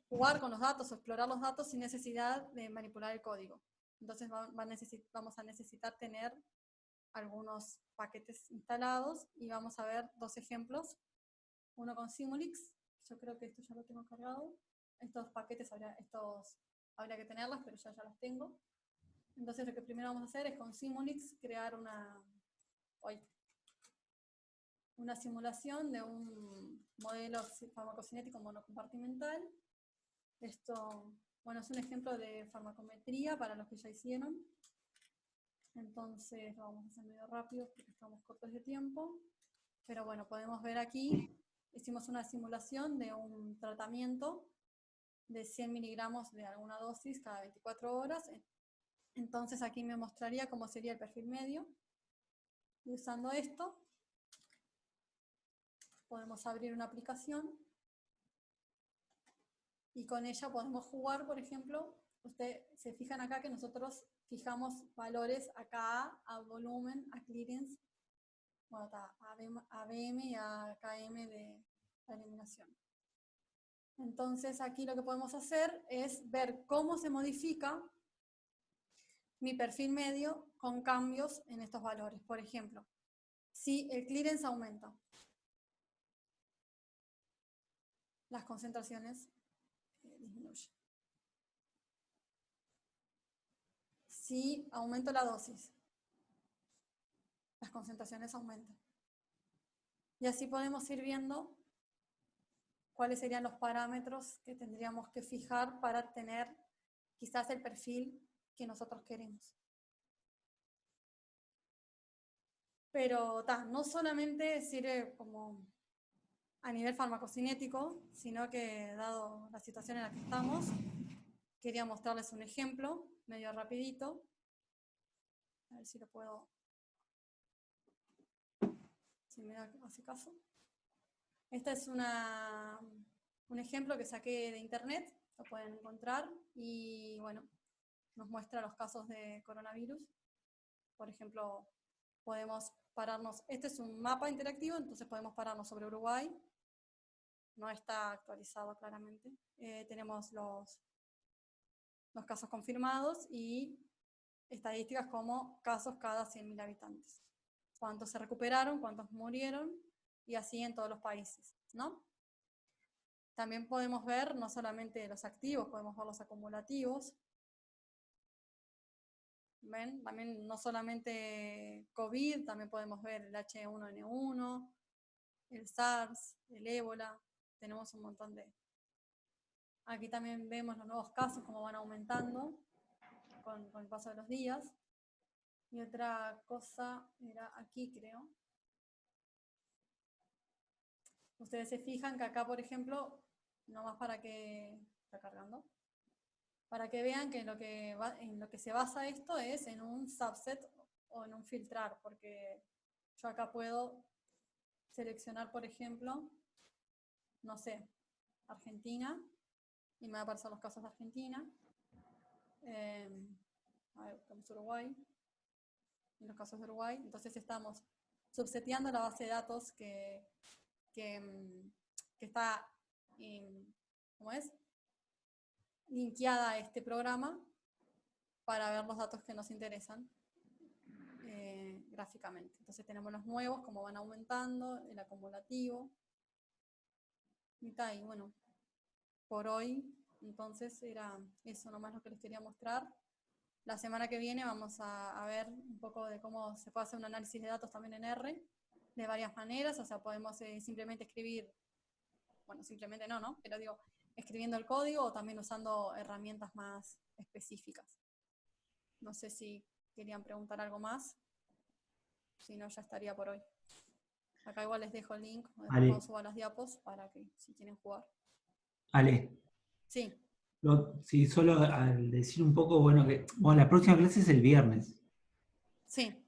jugar con los datos o explorar los datos sin necesidad de manipular el código. Entonces vamos a necesitar tener algunos paquetes instalados, y vamos a ver 2 ejemplos. Uno con Simulix, yo creo que esto ya lo tengo cargado. Estos paquetes habría que tenerlos, pero ya los tengo. Entonces lo que primero vamos a hacer es con Simulix crear una simulación de un modelo farmacocinético monocompartimental. Esto, bueno, es un ejemplo de farmacometría para los que ya hicieron. Entonces lo vamos a hacer medio rápido porque estamos cortos de tiempo. Pero bueno, podemos ver aquí, hicimos una simulación de un tratamiento de 100 miligramos de alguna dosis cada 24 horas. Entonces aquí me mostraría cómo sería el perfil medio. Y usando esto, podemos abrir una aplicación y con ella podemos jugar. Por ejemplo, ustedes se fijan acá que nosotros fijamos valores acá a volumen, a clearance, bueno, a BM y a KM de la eliminación. Entonces aquí lo que podemos hacer es ver cómo se modifica mi perfil medio con cambios en estos valores. Por ejemplo, si el clearance aumenta, las concentraciones disminuyen. Si aumento la dosis, las concentraciones aumentan. Y así podemos ir viendo cuáles serían los parámetros que tendríamos que fijar para tener quizás el perfil que nosotros queremos. Pero no solamente sirve como a nivel farmacocinético, sino que dado la situación en la que estamos, quería mostrarles un ejemplo medio rapidito. A ver si lo puedo, si me hace caso. Este es un ejemplo que saqué de internet, lo pueden encontrar, y bueno, nos muestra los casos de coronavirus. Por ejemplo, podemos pararnos, este es un mapa interactivo, entonces podemos pararnos sobre Uruguay, no está actualizado claramente. Tenemos los casos confirmados y estadísticas como casos cada 100.000 habitantes. Cuántos se recuperaron, cuántos murieron, y así en todos los países, ¿no? También podemos ver no solamente los activos, podemos ver los acumulativos. ¿Ven? También no solamente COVID, también podemos ver el H1N1, el SARS, el ébola. Tenemos un montón de... Aquí también vemos los nuevos casos, cómo van aumentando con el paso de los días. Y otra cosa era aquí, creo. Ustedes se fijan que acá, por ejemplo, nomás para que... Está cargando. Para que vean que en lo que se basa esto es en un subset o en un filtrar, porque yo acá puedo seleccionar, por ejemplo, no sé, Argentina, y me va a aparecer los casos de Argentina. A ver, buscamos Uruguay, y los casos de Uruguay. Entonces estamos subseteando la base de datos que está, ¿cómo es?, linkeada a este programa para ver los datos que nos interesan gráficamente. Entonces tenemos los nuevos, como van aumentando, el acumulativo. Y bueno, por hoy, entonces era eso nomás lo que les quería mostrar. La semana que viene vamos a ver un poco de cómo se puede hacer un análisis de datos también en R, de varias maneras. O sea, podemos simplemente escribir, bueno, simplemente no, pero digo, escribiendo el código o también usando herramientas más específicas. No sé si querían preguntar algo más. Si no, ya estaría por hoy. Acá igual les dejo el link, después cuando suba las diapos, para que si quieren jugar. Ale. Sí. Sí, solo al decir un poco, bueno, la próxima clase es el viernes. Sí.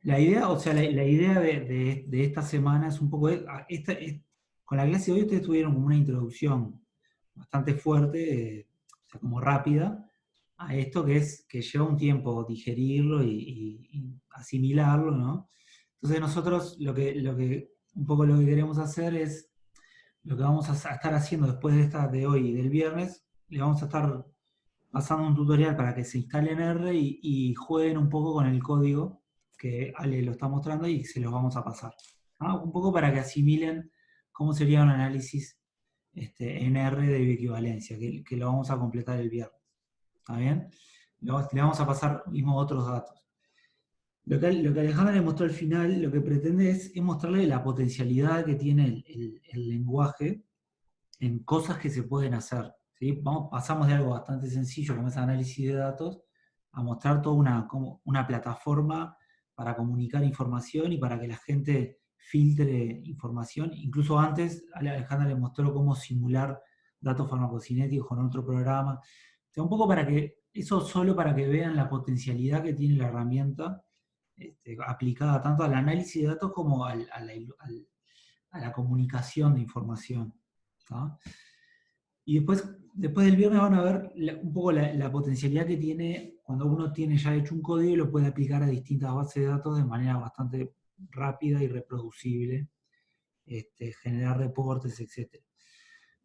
La idea, o sea, la idea de esta semana es un poco, con la clase de hoy ustedes tuvieron como una introducción bastante fuerte, o sea, como rápida, a esto que lleva un tiempo digerirlo y asimilarlo, ¿no? Entonces nosotros un poco lo que queremos hacer es, lo que vamos a estar haciendo después de hoy y del viernes, le vamos a estar pasando un tutorial para que se instalen R y jueguen un poco con el código que Ale lo está mostrando y se los vamos a pasar, ¿no? Un poco para que asimilen cómo sería un análisis en R de bioequivalencia, que lo vamos a completar el viernes. ¿Está bien? Le vamos a pasar mismo otros datos. Lo que Alejandra le mostró al final, lo que pretende es mostrarle la potencialidad que tiene el lenguaje en cosas que se pueden hacer. ¿Sí? Pasamos de algo bastante sencillo como es análisis de datos a mostrar toda una plataforma para comunicar información y para que la gente filtre información. Incluso antes Alejandra le mostró cómo simular datos farmacocinéticos con otro programa. O sea, un poco solo para que vean la potencialidad que tiene la herramienta aplicada tanto al análisis de datos como a la comunicación de información. ¿Tá? Y después del viernes van a ver un poco la potencialidad que tiene cuando uno tiene ya hecho un código y lo puede aplicar a distintas bases de datos de manera bastante rápida y reproducible, generar reportes, etc.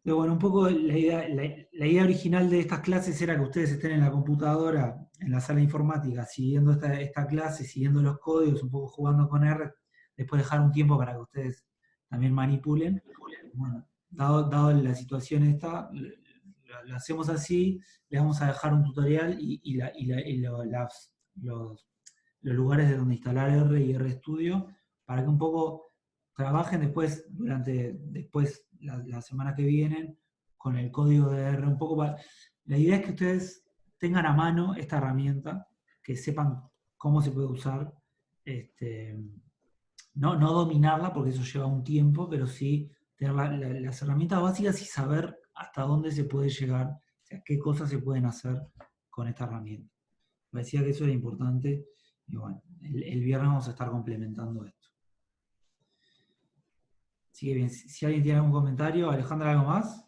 Pero bueno, un poco la idea original de estas clases era que ustedes estén en la computadora, en la sala informática, siguiendo esta clase, siguiendo los códigos, un poco jugando con R, después dejar un tiempo para que ustedes también manipulen. Bueno, dado la situación esta, lo hacemos así, les vamos a dejar un tutorial y los lugares de donde instalar R y RStudio, para que un poco trabajen después la semana que viene con el código de R un poco. La idea es que ustedes tengan a mano esta herramienta, que sepan cómo se puede usar. No dominarla, porque eso lleva un tiempo, pero sí tener las herramientas básicas y saber hasta dónde se puede llegar, o sea, qué cosas se pueden hacer con esta herramienta. Me decía que eso era importante, y bueno, el viernes vamos a estar complementando esto. Así que bien, si alguien tiene algún comentario, Alejandra, ¿algo más?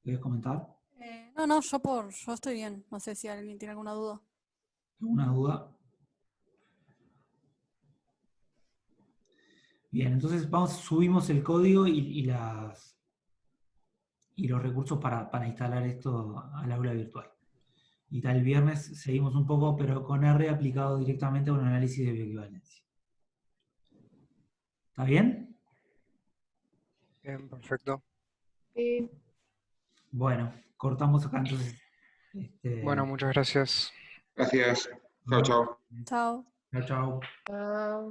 ¿Quieres comentar? No, yo estoy bien. No sé si alguien tiene alguna duda. ¿Alguna duda? Bien, entonces subimos el código y los recursos para instalar esto al aula virtual. Y tal, el viernes seguimos un poco, pero con R aplicado directamente a un análisis de bioequivalencia. ¿Está bien? Bien, perfecto. Sí. Bueno, cortamos acá entonces. Bueno, muchas gracias. Gracias. Chao, chao. Chao. Chao, chao. Ah.